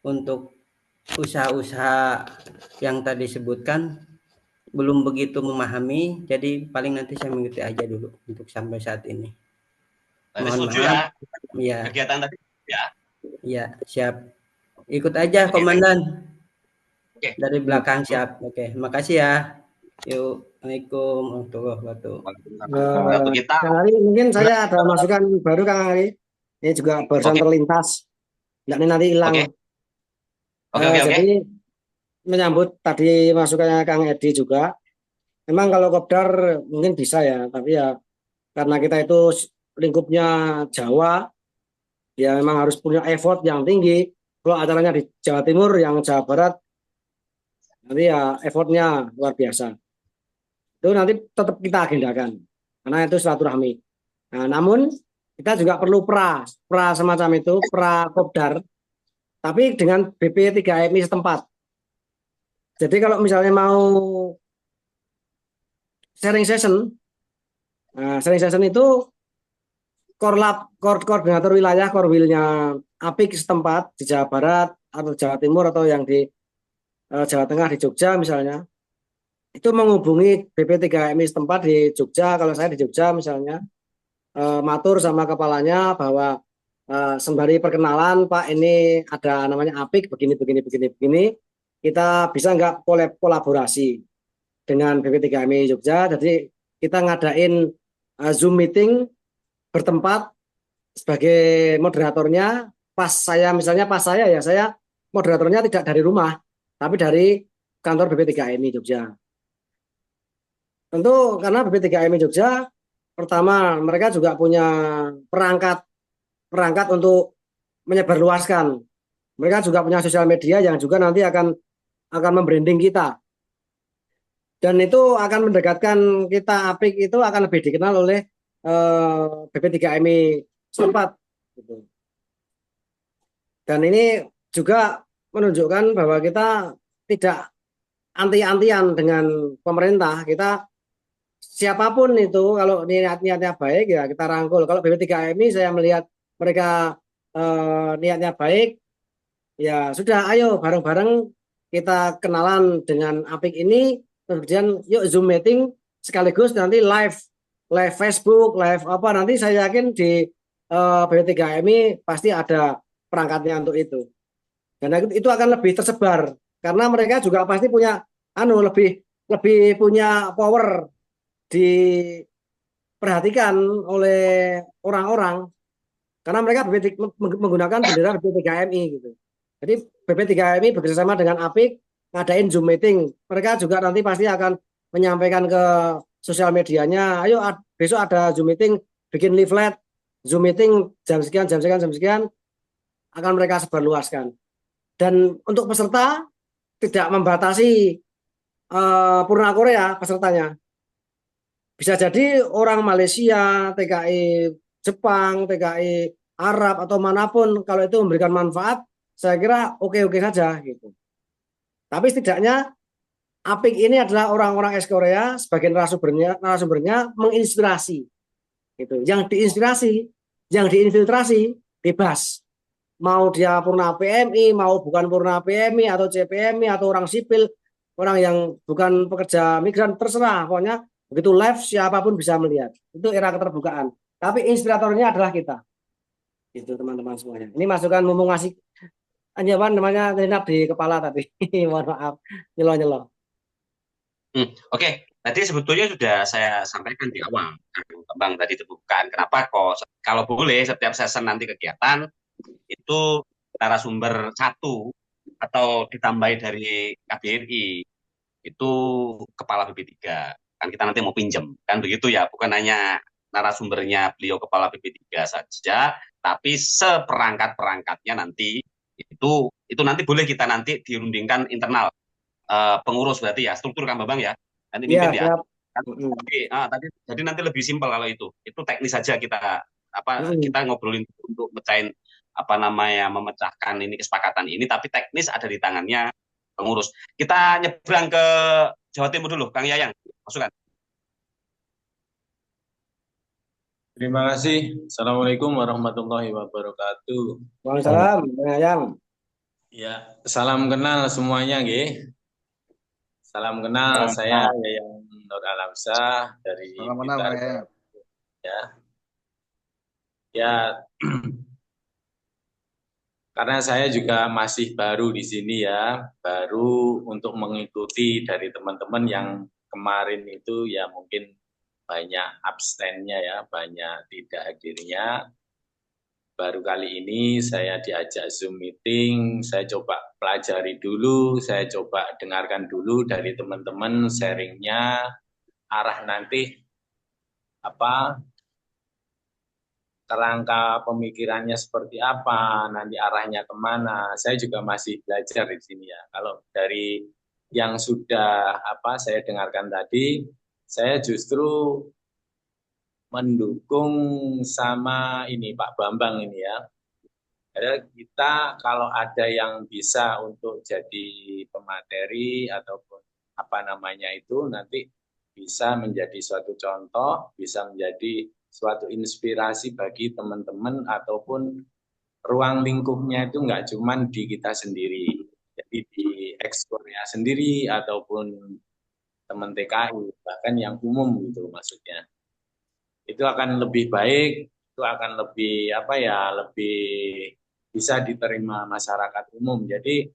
untuk usaha-usaha yang tadi sebutkan belum begitu memahami, jadi paling nanti saya mengikuti aja dulu untuk sampai saat ini. Mohon maaf. Ya. Kegiatan tadi ya. Ya, siap. Ikut aja, Komandan. Oke. Dari belakang siap. Oke, makasih ya. Yuk, Assalamualaikum warahmatullahi wabarakatuh. Kang Ali, mungkin saya ada masukan baru Kang Ali. Ini juga barusan terlintas. Nanti hilang. Jadi menyambut tadi masukannya Kang Edi juga. Memang kalau kopdar mungkin bisa ya, tapi ya karena kita itu lingkupnya Jawa, ya memang harus punya effort yang tinggi. Kalau acaranya di Jawa Timur, yang Jawa Barat, nanti ya effortnya luar biasa. Itu nanti tetap kita agendakan, karena itu silaturahmi. Nah, namun kita juga perlu pra semacam itu, pra kopdar, tapi dengan BP3MI setempat. Jadi kalau misalnya mau sharing session, nah, sharing session itu koordinator wilayah, korwilnya APIK setempat di Jawa Barat atau Jawa Timur atau yang di Jawa Tengah di Jogja misalnya, itu menghubungi BP3MI setempat di Jogja. Kalau saya di Jogja misalnya, matur sama kepalanya bahwa sembari perkenalan, Pak, ini ada namanya Apik begini begini begini begini. Kita bisa nggak kolaborasi dengan BP3MI Jogja? Jadi kita ngadain Zoom meeting bertempat sebagai moderatornya. Pas saya ya saya moderatornya tidak dari rumah, tapi dari kantor BP3MI Jogja. Tentu karena BP3MI Jogja, pertama mereka juga punya perangkat untuk menyebarluaskan. Mereka juga punya sosial media yang juga nanti akan membranding kita. Dan itu akan mendekatkan kita, Apik itu akan lebih dikenal oleh BP3MI setempat. Gitu. Dan ini juga menunjukkan bahwa kita tidak anti-antian dengan pemerintah. Kita siapapun itu kalau niatnya baik ya kita rangkul. Kalau BP3MI saya melihat mereka niatnya baik, ya sudah, ayo bareng-bareng kita kenalan dengan Apik ini, kemudian yuk Zoom meeting sekaligus nanti live Facebook, live apa, nanti saya yakin di BP3MI pasti ada perangkatnya untuk itu. Dan itu akan lebih tersebar karena mereka juga pasti punya lebih punya power diperhatikan oleh orang-orang karena mereka menggunakan bendera BP3MI gitu. Jadi BP3MI bekerjasama dengan Apik ngadain Zoom meeting. Mereka juga nanti pasti akan menyampaikan ke sosial medianya, ayo besok ada Zoom meeting, bikin leaflet, Zoom meeting jam sekian akan mereka sebarluaskan. Dan untuk peserta tidak membatasi Purna Korea pesertanya. Bisa jadi orang Malaysia, TKI Jepang, TKI Arab atau manapun, kalau itu memberikan manfaat, saya kira oke-oke saja gitu. Tapi setidaknya Apik ini adalah orang-orang ex-Korea sebagai narasumbernya menginspirasi. Gitu. Yang diinspirasi, yang diinfiltrasi bebas. Mau dia Purna PMI, mau bukan Purna PMI atau CPMI atau orang sipil, orang yang bukan pekerja migran, terserah. Pokoknya begitu live siapapun bisa melihat. Itu era keterbukaan. Tapi inspiratornya adalah kita. Itu teman-teman semuanya. Ini masukan mumpung ngasih anjaman namanya nyelinap di kepala tadi. Mohon maaf, nyelo-nyelo. Oke, tadi sebetulnya sudah saya sampaikan di awal, Bang, tadi terbukaan. Kenapa kok kalau boleh setiap session nanti kegiatan itu narasumber satu atau ditambahi dari KBRI itu kepala BP3. Kan kita nanti mau pinjem, kan begitu ya, bukan hanya narasumbernya beliau kepala BP3 saja, tapi seperangkat-perangkatnya nanti itu nanti boleh kita nanti dirundingkan internal pengurus berarti ya, struktur kan Bang ya, nanti mimpin ya. Jadi nanti lebih simpel kalau itu teknis saja kita kita ngobrolin untuk mecahin memecahkan ini kesepakatan ini, tapi teknis ada di tangannya pengurus. Kita nyebrang ke Jawa Timur dulu, Kang Yayang, masukan. Terima kasih. Assalamualaikum warahmatullahi wabarakatuh. Waalaikumsalam, Kang Yayang. Ya, salam kenal semuanya, nggih. Salam kenal, saya Yayang Nur Alamsyah dari Blitar. Ya, karena saya juga masih baru di sini ya, baru untuk mengikuti dari teman-teman yang kemarin itu ya mungkin banyak abstennya ya, banyak tidak hadirnya. Baru kali ini saya diajak Zoom meeting, saya coba pelajari dulu, saya coba dengarkan dulu dari teman-teman sharingnya, arah nanti kerangka pemikirannya seperti apa, nanti arahnya kemana. Saya juga masih belajar di sini ya. Kalau dari yang sudah saya dengarkan tadi, saya justru mendukung sama ini Pak Bambang ini ya. Jadi kita kalau ada yang bisa untuk jadi pemateri ataupun itu nanti bisa menjadi suatu contoh, bisa menjadi suatu inspirasi bagi teman-teman ataupun ruang lingkupnya itu nggak cuma di kita sendiri. Jadi di Korea sendiri ataupun teman TKI, bahkan yang umum gitu maksudnya. Itu akan lebih baik itu akan lebih lebih bisa diterima masyarakat umum. Jadi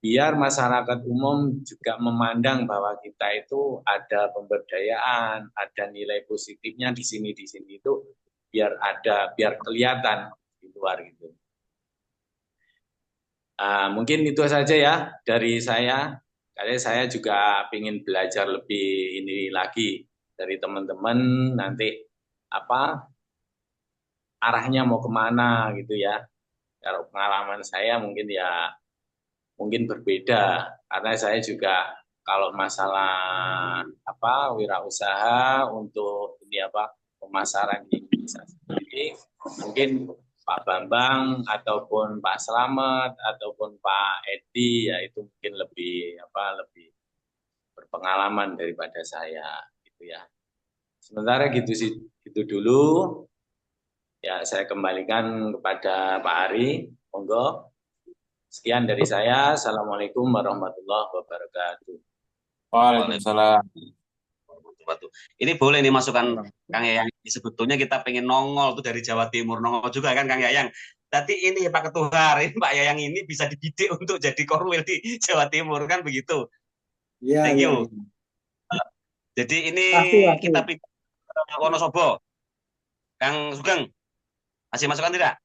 biar masyarakat umum juga memandang bahwa kita itu ada pemberdayaan, ada nilai positifnya di sini itu biar kelihatan di luar gitu. Mungkin itu saja ya dari saya. Karena saya juga ingin belajar lebih ini lagi dari teman-teman nanti arahnya mau kemana gitu ya. Kalau pengalaman saya mungkin berbeda karena saya juga kalau masalah wirausaha untuk pemasaran di Indonesia sendiri mungkin Pak Bambang ataupun Pak Slamet ataupun Pak Edi ya itu mungkin lebih berpengalaman daripada saya gitu ya. Sementara gitu dulu ya, saya kembalikan kepada Pak Ari, monggo. Sekian dari saya. Assalamualaikum warahmatullahi wabarakatuh. Waalaikumsalam. Ini boleh nih masukan Kang Yayang. Sebetulnya kita pengen nongol tuh dari Jawa Timur, nongol juga kan Kang Yayang. Tapi ini Pak Ketuhar, ini Pak Yayang ini bisa dibidik untuk jadi korwil di Jawa Timur kan begitu. Iya, Thank iya. you. Jadi ini Pasti. kita pindah ke Wonosobo. Kang Sugeng, masih masukan tidak?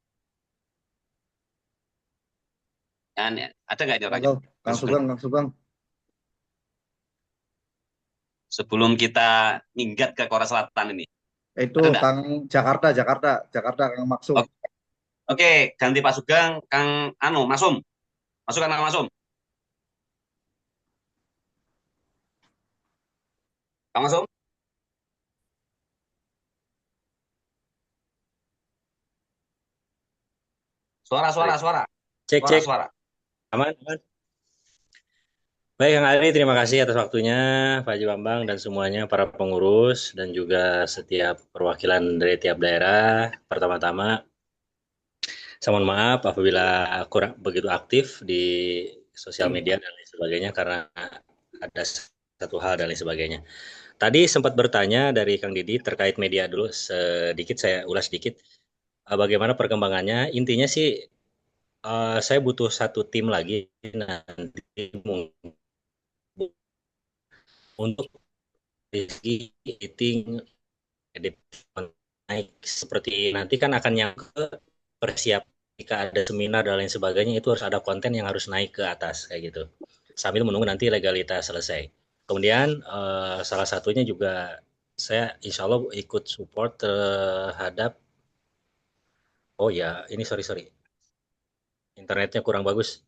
Ada nggak ini orangnya? Kang Sugeng. Sebelum kita minggat ke Korea Selatan ini. Itu Kang Jakarta Kang Maksum. Oke, ganti Pak Sugeng, Kang Masum. Masukan Kang Masum. Kang Masum. Suara. Cek. Suara. Aman. Baik, Kang Ali, terima kasih atas waktunya, Pak Haji Bambang dan semuanya, para pengurus, dan juga setiap perwakilan dari tiap daerah. Pertama-tama, saya mohon maaf apabila kurang begitu aktif di sosial media dan lain sebagainya, karena ada satu hal dan lain sebagainya. Tadi sempat bertanya dari Kang Didi terkait media dulu, sedikit saya ulas sedikit. Bagaimana perkembangannya, intinya sih, saya butuh satu tim lagi nanti untuk editing naik seperti nanti kan akan yang ke persiap jika ada seminar dan lain sebagainya itu harus ada konten yang harus naik ke atas kayak gitu sambil menunggu nanti legalitas selesai. Kemudian salah satunya juga saya insya Allah ikut support terhadap ini sorry internetnya kurang bagus.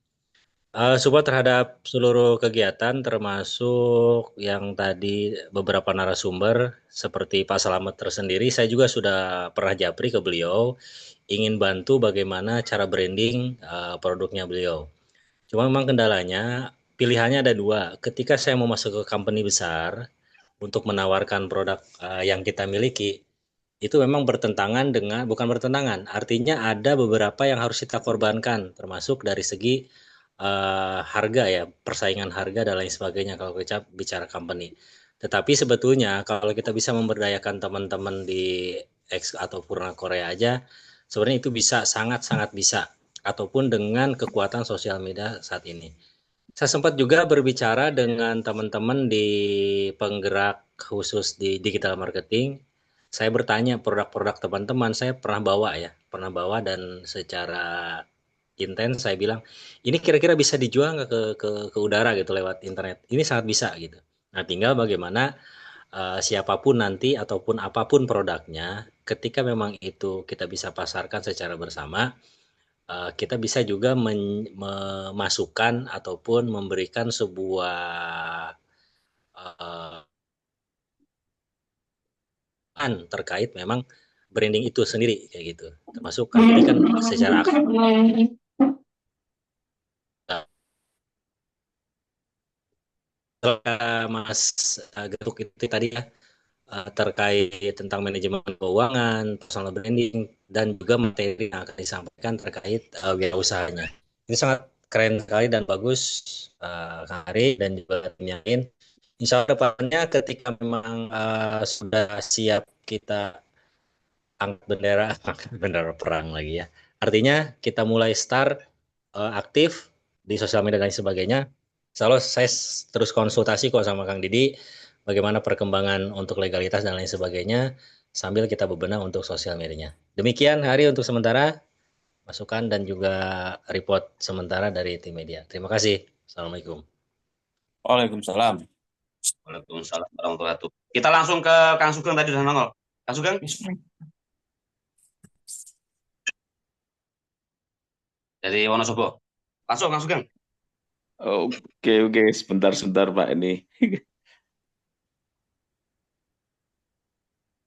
Support terhadap seluruh kegiatan termasuk yang tadi beberapa narasumber seperti Pak Slamet tersendiri, saya juga sudah pernah japri ke beliau ingin bantu bagaimana cara branding produknya beliau. Cuma memang kendalanya pilihannya ada dua. Ketika saya mau masuk ke company besar untuk menawarkan produk yang kita miliki, itu memang bukan bertentangan, artinya ada beberapa yang harus kita korbankan termasuk dari segi harga ya, persaingan harga dan lain sebagainya kalau kita bicara company. Tetapi sebetulnya kalau kita bisa memberdayakan teman-teman di X atau Purna Korea aja, sebenarnya itu bisa sangat-sangat bisa, ataupun dengan kekuatan sosial media saat ini. Saya sempat juga berbicara dengan teman-teman di penggerak khusus di digital marketing. Saya bertanya produk-produk teman-teman, saya pernah bawa dan secara intens saya bilang ini kira-kira bisa dijual nggak ke udara gitu lewat internet. Ini sangat bisa gitu. Nah tinggal bagaimana siapapun nanti ataupun apapun produknya, ketika memang itu kita bisa pasarkan secara bersama, kita bisa juga memasukkan ataupun memberikan sebuah terkait memang branding itu sendiri kayak gitu. Termasuk ini kan secara Mas Getuk itu tadi ya terkait tentang manajemen keuangan, personal branding, dan juga materi yang akan disampaikan terkait biaya usahanya. Ini sangat keren sekali dan bagus Kang Ari dan juga tim yang lain. Insya Allah depannya ketika memang sudah siap kita angkat bendera angkat bendera perang lagi ya. Artinya kita mulai start aktif di sosial media dan sebagainya. Selalu saya terus konsultasi kok sama Kang Didi bagaimana perkembangan untuk legalitas dan lain sebagainya sambil kita bebenah untuk sosial medianya. Demikian Hari untuk sementara masukan dan juga report sementara dari tim media. Terima kasih. Assalamualaikum. Waalaikumsalam. Waalaikumsalam warahmatullahi wabarakatuh. Kita langsung ke Kang Sugeng tadi sudah nongol. Kang Sugeng. Dari Wonosobo. Langsung Kang Sugeng. Oke, sebentar Pak ini.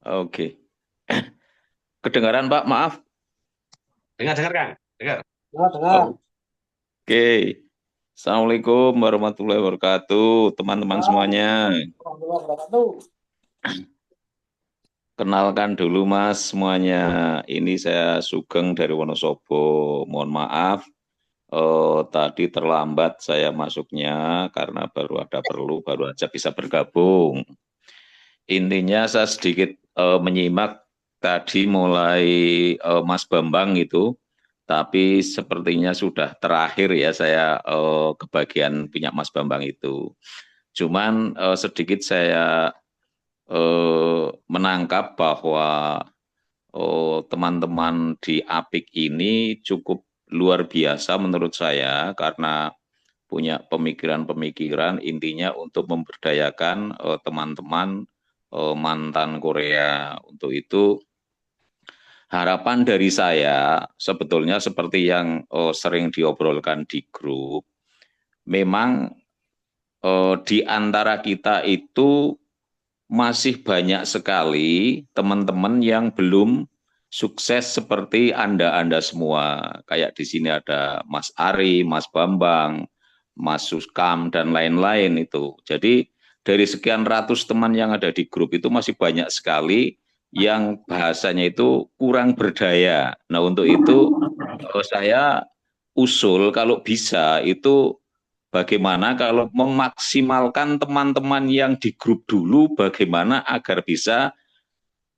Oke. Kedengaran Pak, maaf. Dengar Kang. Dengar. Dengar. Oke. Assalamualaikum warahmatullahi wabarakatuh, teman-teman semuanya. Kenalkan dulu Mas semuanya. Ini saya Sugeng dari Wonosobo. Mohon maaf. Tadi terlambat saya masuknya karena baru aja bisa bergabung. Intinya saya sedikit menyimak tadi mulai Mas Bambang itu, tapi sepertinya sudah terakhir ya saya kebagian punya Mas Bambang itu. Cuman sedikit saya menangkap bahwa teman-teman di APIK ini cukup luar biasa menurut saya karena punya pemikiran-pemikiran intinya untuk memberdayakan teman-teman mantan Korea. Untuk itu harapan dari saya sebetulnya seperti yang sering diobrolkan di grup, memang di antara kita itu masih banyak sekali teman-teman yang belum sukses seperti Anda semua. Kayak di sini ada Mas Ari, Mas Bambang, Mas Suskam, dan lain-lain itu. Jadi dari sekian ratus teman yang ada di grup itu masih banyak sekali yang bahasanya itu kurang berdaya. Nah untuk itu saya usul kalau bisa itu bagaimana kalau memaksimalkan teman-teman yang di grup dulu bagaimana agar bisa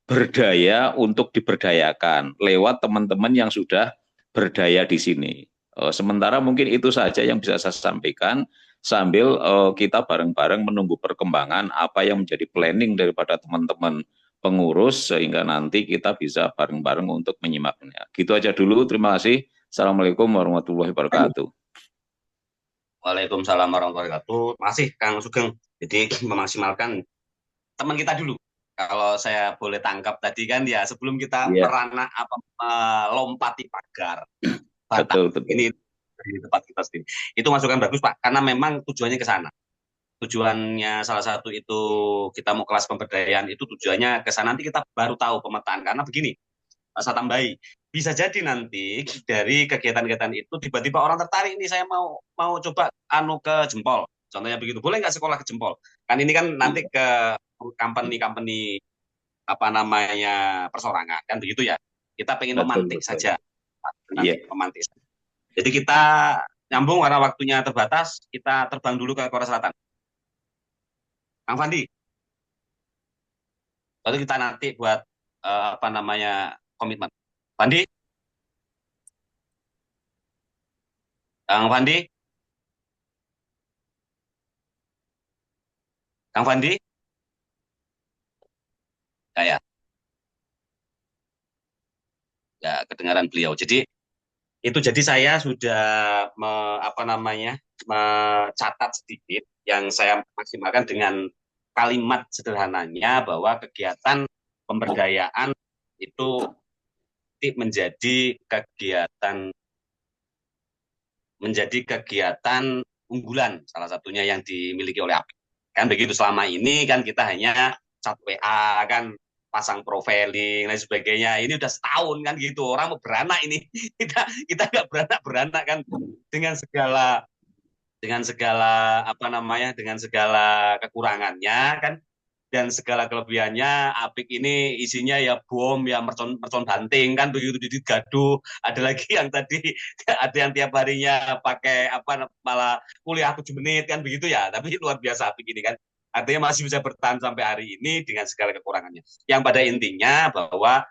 berdaya untuk diberdayakan lewat teman-teman yang sudah berdaya di sini. Sementara mungkin itu saja yang bisa saya sampaikan sambil kita bareng-bareng menunggu perkembangan apa yang menjadi planning daripada teman-teman pengurus sehingga nanti kita bisa bareng-bareng untuk menyimaknya. Gitu aja dulu, terima kasih. Assalamualaikum warahmatullahi wabarakatuh. Waalaikumsalam warahmatullahi wabarakatuh. Masih Kang Sugeng. Jadi memaksimalkan teman kita dulu. Kalau saya boleh tangkap tadi kan ya sebelum kita merana melompati pagar betul. Ini di tempat kita sendiri. Itu masukan bagus Pak karena memang tujuannya ke sana. Tujuannya salah satu itu kita mau kelas pemberdayaan itu tujuannya ke sana, nanti kita baru tahu pemetaan karena begini. Saya tambahi, bisa jadi nanti dari kegiatan-kegiatan itu tiba-tiba orang tertarik nih saya mau coba ke Jempol, contohnya begitu, boleh nggak sekolah ke Jempol? Kan ini kan nanti ke company apa namanya persorangan kan begitu ya. Kita pengen memantik saja, memantik. Jadi kita nyambung karena waktunya terbatas, kita terbang dulu ke Korea Selatan. Kang Fandi, lalu kita nanti buat apa namanya komitmen. Fandi? Kang Fandi? Kang Fandi? Ya, kedengaran beliau. Jadi itu saya sudah mencatat sedikit yang saya maksimalkan dengan kalimat sederhananya bahwa kegiatan pemberdayaan itu menjadi kegiatan unggulan salah satunya yang dimiliki oleh APIK. Kan begitu selama ini kan kita hanya chat WA kan pasang profiling dan sebagainya. Ini udah setahun kan gitu. Orang mau beranak ini. Kita nggak beranak kan dengan segala kekurangannya kan dan segala kelebihannya. APIK ini isinya ya bom ya mercon banting kan begitu, jadi gaduh. Ada lagi yang tadi ada yang tiap harinya pakai malah kuliah 7 menit kan begitu ya. Tapi luar biasa APIK ini kan, artinya masih bisa bertahan sampai hari ini dengan segala kekurangannya. Yang pada intinya bahwa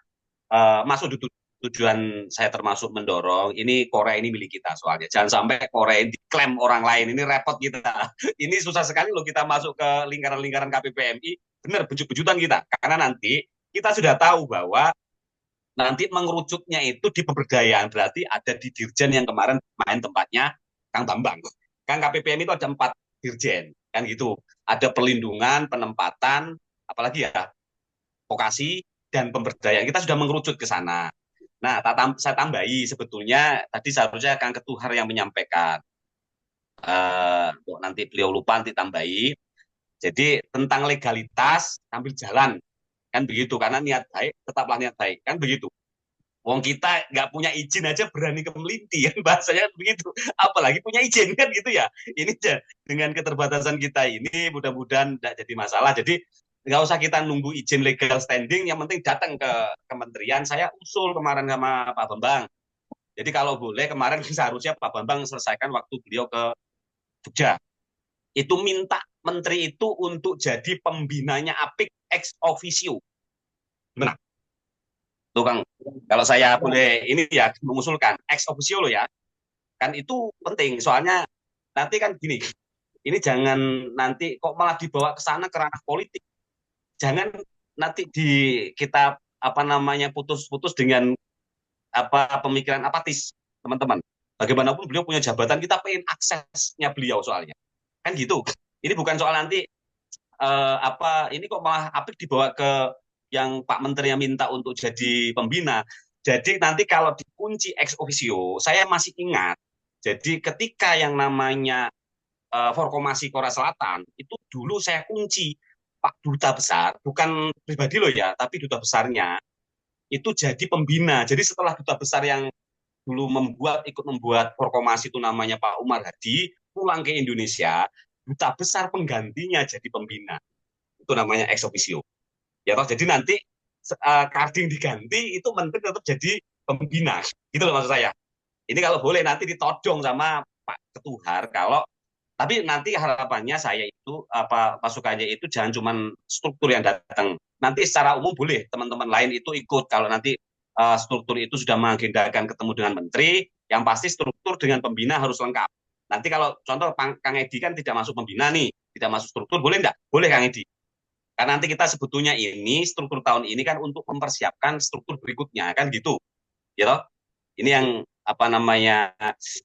masuk di tujuan saya termasuk mendorong ini Korea ini milik kita soalnya. Jangan sampai Korea ini diklaim orang lain, ini repot kita. Ini susah sekali loh kita masuk ke lingkaran-lingkaran KPPMI, benar bejut-bejutan kita. Karena nanti kita sudah tahu bahwa nanti mengerucutnya itu di pemberdayaan, berarti ada di dirjen yang kemarin main tempatnya Kang Bambang. Kan KPPMI itu ada 4 dirjen, kan gitu. Ada perlindungan, penempatan, apalagi ya, vokasi, dan pemberdayaan. Kita sudah mengerucut ke sana. Nah, saya tambahi sebetulnya tadi seharusnya Kang Ketuhar yang menyampaikan. Nanti beliau lupa nanti tambahi. Jadi tentang legalitas sambil jalan kan begitu, karena niat baik tetaplah niat baik kan begitu. Wong kita nggak punya izin aja berani kemelinti kan bahasanya begitu, apalagi punya izin kan gitu ya. Ini dengan keterbatasan kita ini mudah-mudahan tidak jadi masalah. Jadi nggak usah kita nunggu izin legal standing, yang penting datang ke kementerian. Saya usul kemarin sama Pak Bambang. Jadi kalau boleh kemarin seharusnya Pak Bambang selesaikan waktu beliau ke Jogja. Itu minta menteri itu untuk jadi pembinanya APIK ex officio. Benar. Tuh Kang, kalau saya boleh ini ya mengusulkan ex officio loh ya. Kan itu penting soalnya nanti kan gini. Ini jangan nanti kok malah dibawa ke sana ke ranah politik. Jangan nanti kita putus-putus dengan pemikiran apatis, teman-teman. Bagaimanapun beliau punya jabatan, kita pengen aksesnya beliau soalnya. Kan gitu. Ini bukan soal nanti ini kok malah APIK dibawa ke yang Pak Menterinya minta untuk jadi pembina. Jadi nanti kalau dikunci ex officio, saya masih ingat. Jadi ketika yang namanya Forkomasi Korea Selatan, itu dulu saya kunci Pak Duta Besar, bukan pribadi loh ya, tapi Duta Besarnya, itu jadi pembina. Jadi setelah Duta Besar yang dulu ikut membuat Forkomasi itu namanya Pak Umar Hadi, pulang ke Indonesia, Duta Besar penggantinya jadi pembina. Itu namanya ex officio. Ya toh, jadi nanti Karding diganti, itu menteri tetap jadi pembina. Gitu loh maksud saya. Ini kalau boleh nanti ditodong sama Pak Ketuhar, tapi nanti harapannya saya itu pasukannya itu jangan cuma struktur yang datang. Nanti secara umum boleh teman-teman lain itu ikut kalau nanti struktur itu sudah mengagendakan ketemu dengan menteri, yang pasti struktur dengan pembina harus lengkap. Nanti kalau contoh Kang Edi kan tidak masuk pembina nih, tidak masuk struktur, boleh enggak? Boleh Kang Edi. Karena nanti kita sebetulnya ini struktur tahun ini kan untuk mempersiapkan struktur berikutnya kan gitu. Ya toh? Ini yang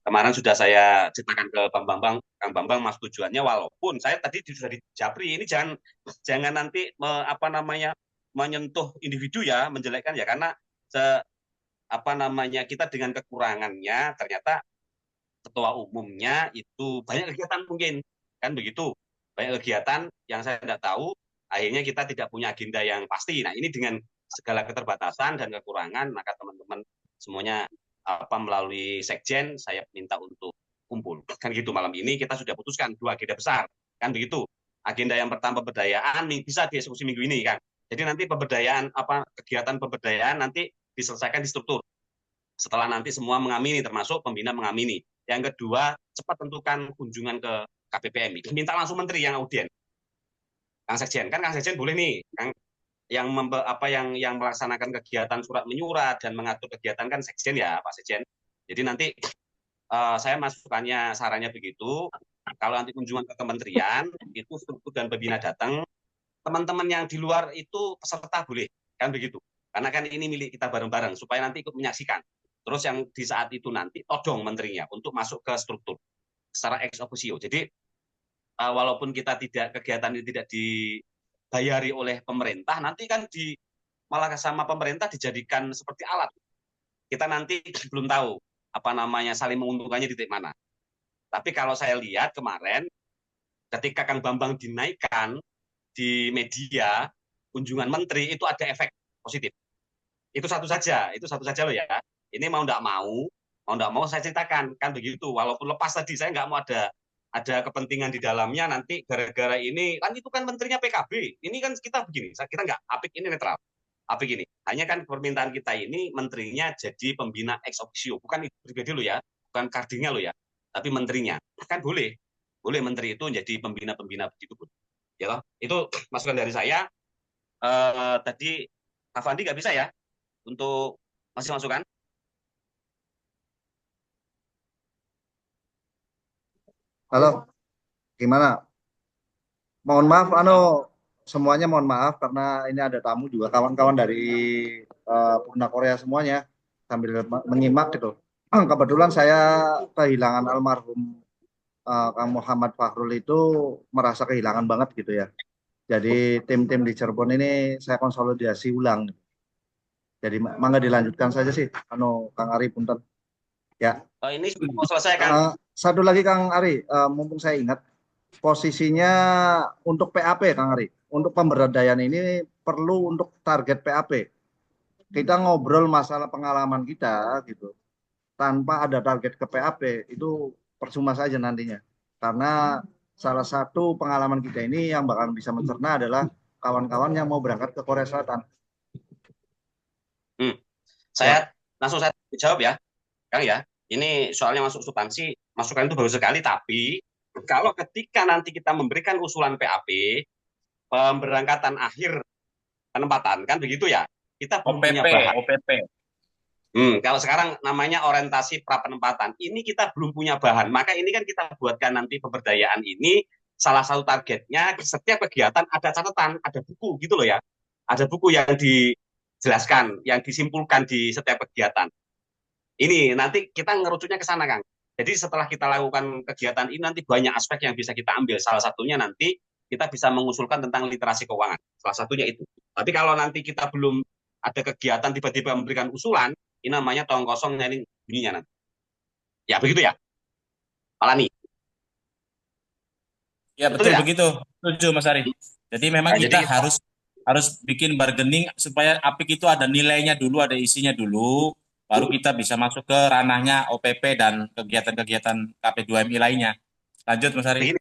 kemarin sudah saya ceritakan ke Kang Bambang mas tujuannya, walaupun saya tadi sudah dijapri, ini jangan nanti menyentuh individu ya, menjelekkan ya, karena kita dengan kekurangannya ternyata ketua umumnya itu banyak kegiatan mungkin kan begitu, banyak kegiatan yang saya tidak tahu, akhirnya kita tidak punya agenda yang pasti. Nah ini dengan segala keterbatasan dan kekurangan, maka teman-teman semuanya melalui sekjen saya minta untuk kumpul kan gitu. Malam ini kita sudah putuskan 2 agenda besar kan begitu. Agenda yang pertama pemberdayaan bisa dieksekusi minggu ini kan. Jadi nanti pemberdayaan kegiatan pemberdayaan nanti diselesaikan di struktur setelah nanti semua mengamini, termasuk pembina mengamini. Yang kedua, cepat tentukan kunjungan ke KPPMI, minta langsung menteri yang audien. Kang Sekjen kan, Kang Sekjen boleh nih Kang, yang melaksanakan kegiatan surat menyurat dan mengatur kegiatan kan Sekjen ya Pak Sekjen. Jadi nanti saya masukannya sarannya begitu. Kalau nanti kunjungan ke kementerian itu struktur dan pembina datang, teman-teman yang di luar itu peserta boleh kan begitu. Karena kan ini milik kita bareng-bareng supaya nanti ikut menyaksikan. Terus yang di saat itu nanti todong menterinya untuk masuk ke struktur secara ex officio. Jadi walaupun kegiatan ini tidak dibayari oleh pemerintah, nanti kan malah sama pemerintah dijadikan seperti alat. Kita nanti belum tahu saling menguntungkannya di titik mana. Tapi kalau saya lihat kemarin ketika Kang Bambang dinaikkan di media kunjungan menteri itu ada efek positif. Itu satu saja loh ya. Ini mau nggak mau saya ceritakan kan begitu. Walaupun lepas tadi saya nggak mau ada kepentingan di dalamnya, nanti gara-gara ini kan itu kan menterinya PKB. Ini kan kita begini, kita nggak, APIK ini netral. APIK ini hanya kan permintaan kita ini menterinya jadi pembina ex officio, bukan pribadi lo ya, bukan kardingnya lo ya, tapi menterinya kan boleh menteri itu jadi pembina begitu pun. Ya loh, itu masukan dari saya. Tadi Afandi nggak bisa ya? untuk masih masukan. Halo, gimana? Mohon maaf, semuanya mohon maaf karena ini ada tamu juga kawan-kawan dari Purna Korea semuanya sambil menyimak gitu. Kebetulan saya kehilangan almarhum Kang Muhammad Fakhrul itu merasa kehilangan banget gitu ya. Jadi tim-tim di Cirebon ini saya konsolidasi ulang. Jadi mangga dilanjutkan saja sih, Kang Ari punten. Ya. Ini sudah mau selesai kan? Satu lagi Kang Ari, mumpung saya ingat posisinya untuk PAP Kang Ari, untuk pemberdayaan ini perlu untuk target PAP. Kita ngobrol masalah pengalaman kita gitu, tanpa ada target ke PAP itu percuma saja nantinya. Karena salah satu pengalaman kita ini yang bakal bisa mencerna adalah kawan-kawan yang mau berangkat ke Korea Selatan. Saya langsung saya jawab ya, Kang ya. Ini soalnya masuk substansi, masukan itu bagus sekali. Tapi kalau ketika nanti kita memberikan usulan PAP, pemberangkatan akhir penempatan kan begitu ya, kita belum punya bahan. OPP. Kalau sekarang namanya orientasi pra penempatan, ini kita belum punya bahan. Maka ini kan kita buatkan nanti pemberdayaan ini salah satu targetnya setiap kegiatan ada catatan, ada buku gitu loh ya. Ada buku yang dijelaskan, yang disimpulkan di setiap kegiatan. Ini nanti kita ngerucutnya ke sana, Kang. Jadi setelah kita lakukan kegiatan ini nanti banyak aspek yang bisa kita ambil. Salah satunya nanti kita bisa mengusulkan tentang literasi keuangan. Salah satunya itu. Tapi kalau nanti kita belum ada kegiatan tiba-tiba memberikan usulan, ini namanya tong kosong ini bunyinya nanti. Ya begitu ya, Pak Lani. Ya betul begitu. Setuju Mas Ari. Jadi memang kita harus bikin bargaining supaya APIK itu ada nilainya dulu, ada isinya dulu, baru kita bisa masuk ke ranahnya OPP dan kegiatan-kegiatan KP2MI lainnya. Lanjut Mas Ari.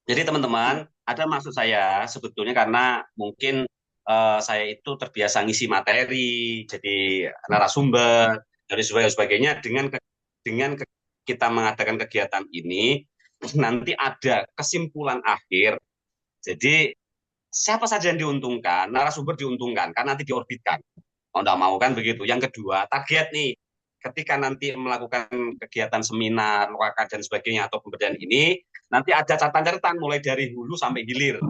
Jadi teman-teman, ada maksud saya sebetulnya karena mungkin saya itu terbiasa ngisi materi, jadi narasumber, dari sebagainya dengan kita mengadakan kegiatan ini, nanti ada kesimpulan akhir. Jadi siapa saja yang diuntungkan, narasumber diuntungkan, kan nanti diorbitkan. Mau tidak mau kan begitu. Yang kedua, target nih, ketika nanti melakukan kegiatan seminar, WAKA dan sebagainya atau pemberdayaan ini, nanti ada catatan-catatan mulai dari hulu sampai hilir.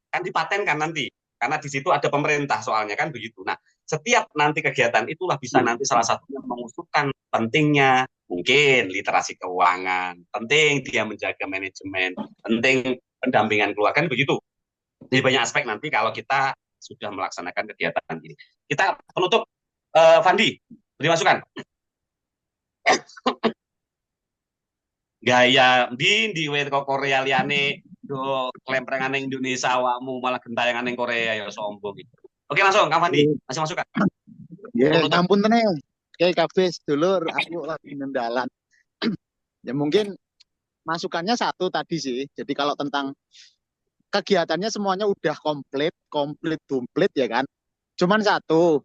Kan dipatenkan nanti, karena di situ ada pemerintah soalnya kan begitu. Nah, setiap nanti kegiatan itulah bisa nanti salah satunya mengusulkan pentingnya mungkin literasi keuangan, penting dia menjaga manajemen, penting pendampingan keluarga kan begitu. Jadi banyak aspek nanti kalau kita sudah melaksanakan kegiatan ini. Kita penutup, Fandi, beri masukan. Gaya di Korea liane do kelempengan Indonesia awakmu malah gentayangan yang Korea ya sombong. Oke langsung Kang Fandi, masih masukan. Ya, ampun tenang. Kayak kabeh dulur aku lagi nendalan. Ya mungkin masukannya satu tadi sih. Jadi kalau tentang kegiatannya semuanya udah komplit ya kan. Cuman satu,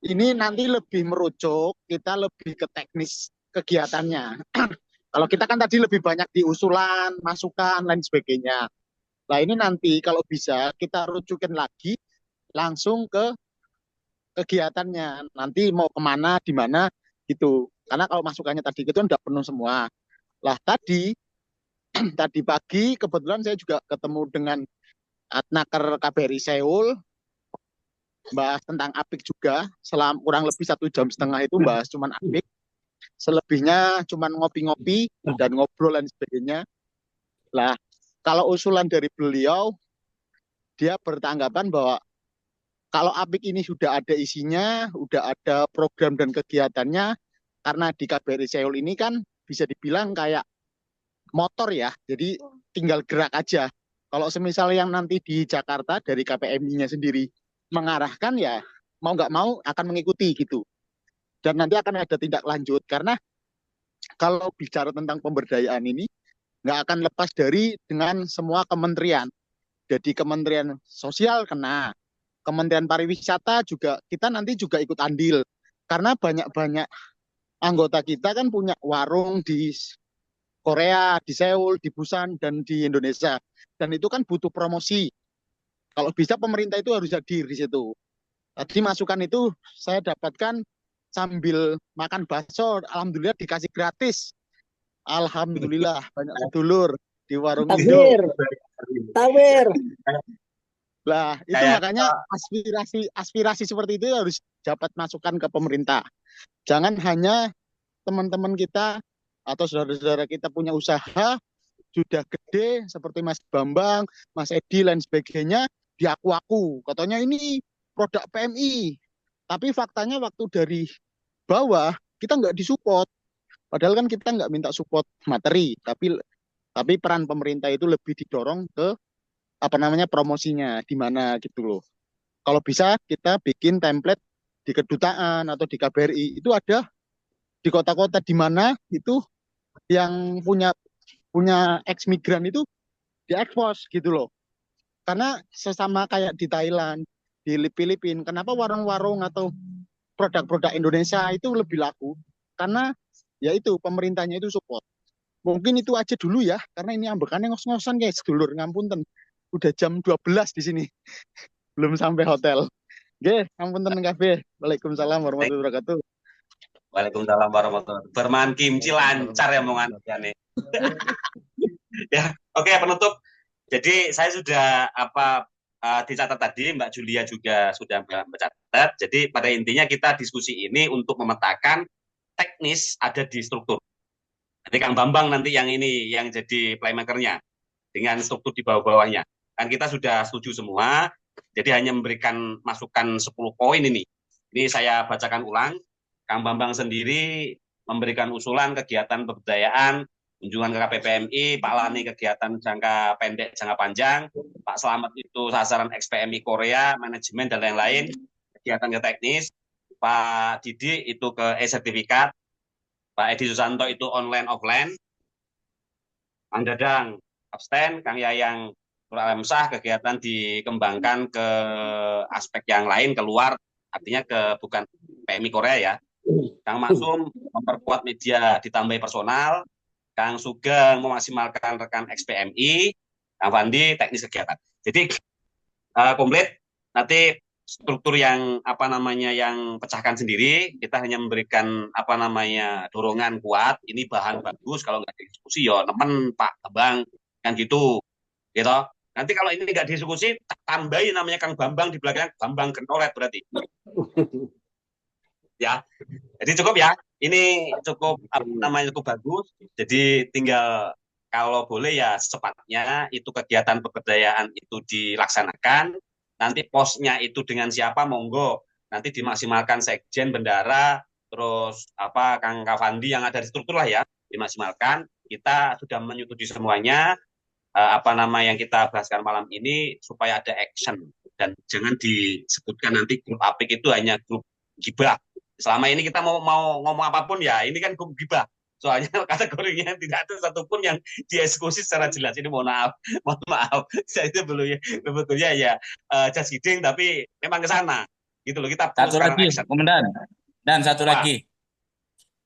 ini nanti lebih merucuk, kita lebih ke teknis kegiatannya. Kalau kita kan tadi lebih banyak di usulan, masukan, lain sebagainya. Nah ini nanti kalau bisa kita rujukin lagi langsung ke kegiatannya. Nanti mau kemana, di mana gitu. Karena kalau masukannya tadi itu udah penuh semua. Lah tadi pagi kebetulan saya juga ketemu dengan Adnaker KBRI Seoul, bahas tentang APIK juga. Selama kurang lebih 1,5 jam itu bahas cuman APIK. Selebihnya cuman ngopi-ngopi dan ngobrol dan sebagainya. Lah kalau usulan dari beliau, dia bertanggapan bahwa kalau APIK ini sudah ada isinya, sudah ada program dan kegiatannya, karena di KBRI Seoul ini kan bisa dibilang kayak motor ya, jadi tinggal gerak aja. Kalau semisal yang nanti di Jakarta dari KPMI-nya sendiri mengarahkan ya mau nggak mau akan mengikuti gitu. Dan nanti akan ada tindak lanjut karena kalau bicara tentang pemberdayaan ini nggak akan lepas dari dengan semua kementerian. Jadi Kementerian Sosial kena, Kementerian Pariwisata juga kita nanti juga ikut andil karena banyak-banyak anggota kita kan punya warung di Korea, di Seoul, di Busan, dan di Indonesia. Dan itu kan butuh promosi. Kalau bisa pemerintah itu harus hadir di situ. Tadi masukan itu saya dapatkan sambil makan bakso, alhamdulillah dikasih gratis. Alhamdulillah banyak sedulur di warung Indo. Takbir, takbir. Lah, itu Kayak makanya aspirasi seperti itu harus dapat masukan ke pemerintah. Jangan hanya teman-teman kita atau saudara-saudara kita punya usaha sudah gede seperti Mas Bambang, Mas Edi dan sebagainya diaku-aku. Katanya ini produk PMI. Tapi faktanya waktu dari bawah kita nggak disupport. Padahal kan kita nggak minta support materi, tapi peran pemerintah itu lebih didorong ke apa namanya promosinya di mana gitu loh. Kalau bisa kita bikin template di kedutaan atau di KBRI itu ada di kota-kota di mana itu yang punya ex migran itu diekspos gitu loh. Karena sesama kayak di Thailand, di Filipina, kenapa warung-warung atau produk-produk Indonesia itu lebih laku? Karena ya itu pemerintahnya itu support. Mungkin itu aja dulu ya, karena ini ambekannya ngos-ngosan guys, dulur ngapunten. Udah jam 12 di sini. Belum sampai hotel. Oke, ngapunten kabeh. Waalaikumsalam warahmatullahi wabarakatuh. Waalaikumsalam warahmatullahi wabarakatuh. Berman kimchi lancar ya omongan nih. Ya, oke penutup. Jadi saya sudah dicatat tadi, Mbak Julia juga sudah mencatat. Jadi pada intinya kita diskusi ini untuk memetakan teknis ada di struktur. Nanti Kang Bambang nanti yang ini yang jadi playmakernya dengan struktur di bawah-bawahnya. Kan kita sudah setuju semua. Jadi hanya memberikan masukan 10 poin ini. Ini saya bacakan ulang. Kang Bambang sendiri memberikan usulan kegiatan pemberdayaan, kunjungan ke KPPMI, Pak Lani kegiatan jangka pendek, jangka panjang, Pak Slamet itu sasaran XPMI Korea, manajemen dan lain-lain, kegiatan ke teknis, Pak Didi itu ke e-sertifikat, Pak Edi Susanto itu online offline, Kang Dadang abstain, Kang Yayang kurang sah, kegiatan dikembangkan ke aspek yang lain keluar, artinya ke bukan PMI Korea ya. Kang Maksum memperkuat media ditambah personal, Kang Sugeng memaksimalkan rekan XPMI, Kang Fandi teknis kegiatan. Jadi komplit. Nanti struktur yang yang pecahkan sendiri, kita hanya memberikan dorongan kuat. Ini bahan bagus, kalau nggak diskusi ya teman Pak Bambang kan gitu. Nanti kalau ini nggak diskusi, tambahin namanya Kang Bambang di belakang, Bambang Kentolet berarti. Ya, jadi cukup ya. Ini cukup cukup bagus. Jadi tinggal kalau boleh ya secepatnya itu kegiatan pemberdayaan itu dilaksanakan. Nanti posnya itu dengan siapa monggo. Nanti dimaksimalkan sekjen bendara, terus Kang Kavandi yang ada di struktur lah ya, dimaksimalkan. Kita sudah menyetujui semuanya. Yang kita bahaskan malam ini supaya ada action dan jangan disebutkan nanti grup apik itu hanya grup gibah. Selama ini kita mau ngomong apapun ya ini kan grup gibah. Soalnya kategorinya tidak ada satupun yang dieksekusi secara jelas. Ini mohon maaf. Saya itu sebetulnya ya just kidding tapi memang ke sana. Gitu loh kita satu lagi action. Komandan. Dan satu lagi.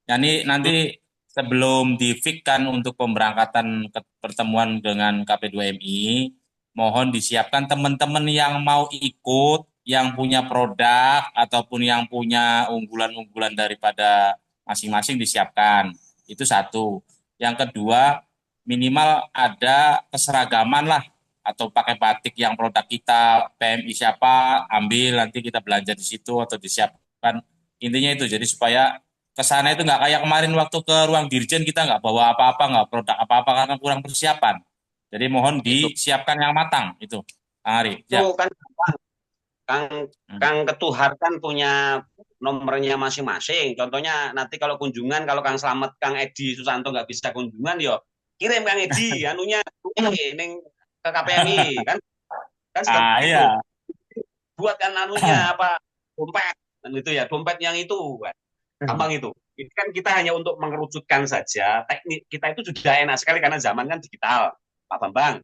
Yani nanti sebelum difikkan untuk pemberangkatan ke pertemuan dengan KP2MI, mohon disiapkan teman-teman yang mau ikut, yang punya produk ataupun yang punya unggulan-unggulan daripada masing-masing disiapkan. Itu satu. Yang kedua, minimal ada keseragaman lah, atau pakai batik yang produk kita, PMI siapa, ambil nanti kita belanja di situ atau disiapkan. Intinya itu, jadi supaya ke sana itu nggak kayak kemarin waktu ke ruang dirjen kita nggak bawa apa-apa, nggak produk apa-apa karena kurang persiapan. Jadi mohon disiapkan yang matang itu, Kang Ari. Ya. Itu kan Kang Ketuhar kan punya nomornya masing-masing. Contohnya nanti kalau kunjungan, kalau Kang Slamet, Kang Edi Susanto nggak bisa kunjungan, yo kirim Kang Edi, anunya ini ke KPMI kan iya. Buatkan anunya dompet dan itu ya, dompet yang itu kan. Gampang itu. Ini kan kita hanya untuk mengerucutkan saja. Teknik kita itu sudah enak sekali karena zaman kan digital, Pak Bambang.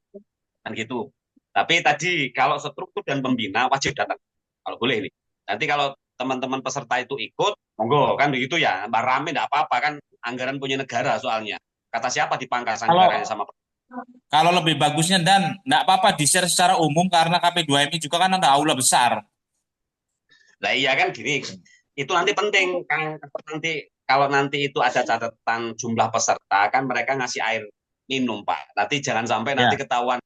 Kan gitu. Tapi tadi kalau struktur dan pembina wajib datang. Kalau boleh ini. Nanti kalau teman-teman peserta itu ikut, monggo kan begitu ya. Mbak rame enggak apa-apa kan anggaran punya negara soalnya. Kata siapa dipangkas anggarannya sama kalau lebih bagusnya dan enggak apa-apa di-share secara umum karena KP2MI juga kan ada aula besar. Lah iya kan gini, itu nanti penting Kang, nanti kalau nanti itu ada catatan jumlah peserta kan mereka ngasih air minum Pak. Nanti jangan sampai nanti Ya,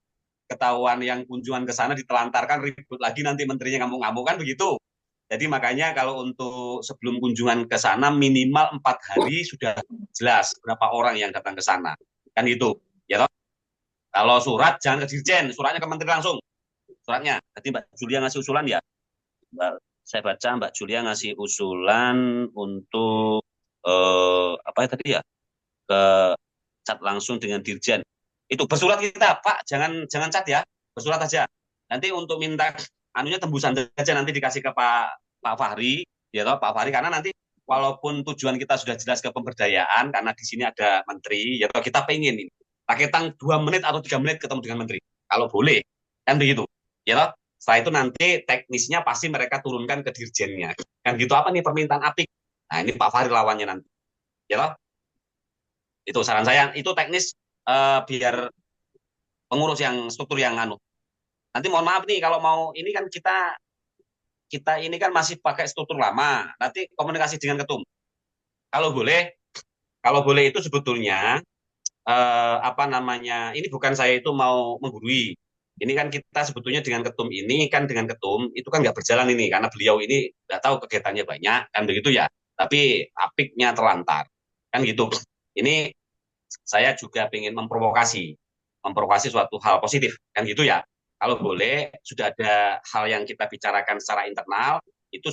ketahuan yang kunjungan ke sana ditelantarkan ribut lagi nanti menterinya ngamuk-ngamuk kan begitu. Jadi makanya kalau untuk sebelum kunjungan ke sana minimal 4 hari sudah jelas berapa orang yang datang ke sana. Kan gitu. Ya toh? Kalau surat jangan ke Dirjen, suratnya ke menteri langsung. Suratnya. Jadi Mbak Julia ngasih usulan ya. Saya baca Mbak Julia ngasih usulan untuk apa ya tadi ya? Ke cat langsung dengan Dirjen. Itu bersurat kita, Pak, jangan cat ya. Bersurat aja. Nanti untuk minta anunya tembusan saja nanti dikasih ke Pak Fahri, ya toh Pak Fahri karena nanti walaupun tujuan kita sudah jelas ke pemberdayaan karena di sini ada menteri, ya toh kita pengen ini. Pakai tang 2 menit atau 3 menit ketemu dengan menteri. Kalau boleh. Kan begitu. Ya toh? Setelah itu nanti teknisnya pasti mereka turunkan ke dirjennya. Kan gitu apa nih permintaan apik. Nah, ini Pak Fahri lawannya nanti. Ya toh? Itu saran saya. Itu teknis biar pengurus yang struktur yang anu. Nanti mohon maaf nih kalau mau ini kan kita ini kan masih pakai struktur lama. Nanti komunikasi dengan ketum. Kalau boleh itu sebetulnya apa namanya? Ini bukan saya itu mau menggurui. Ini kan kita sebetulnya dengan ketum ini kan dengan ketum itu kan nggak berjalan ini karena beliau ini nggak tahu kegiatannya banyak kan begitu ya. Tapi apiknya terlantar kan gitu. Ini saya juga ingin memprovokasi suatu hal positif kan gitu ya. Kalau boleh sudah ada hal yang kita bicarakan secara internal itu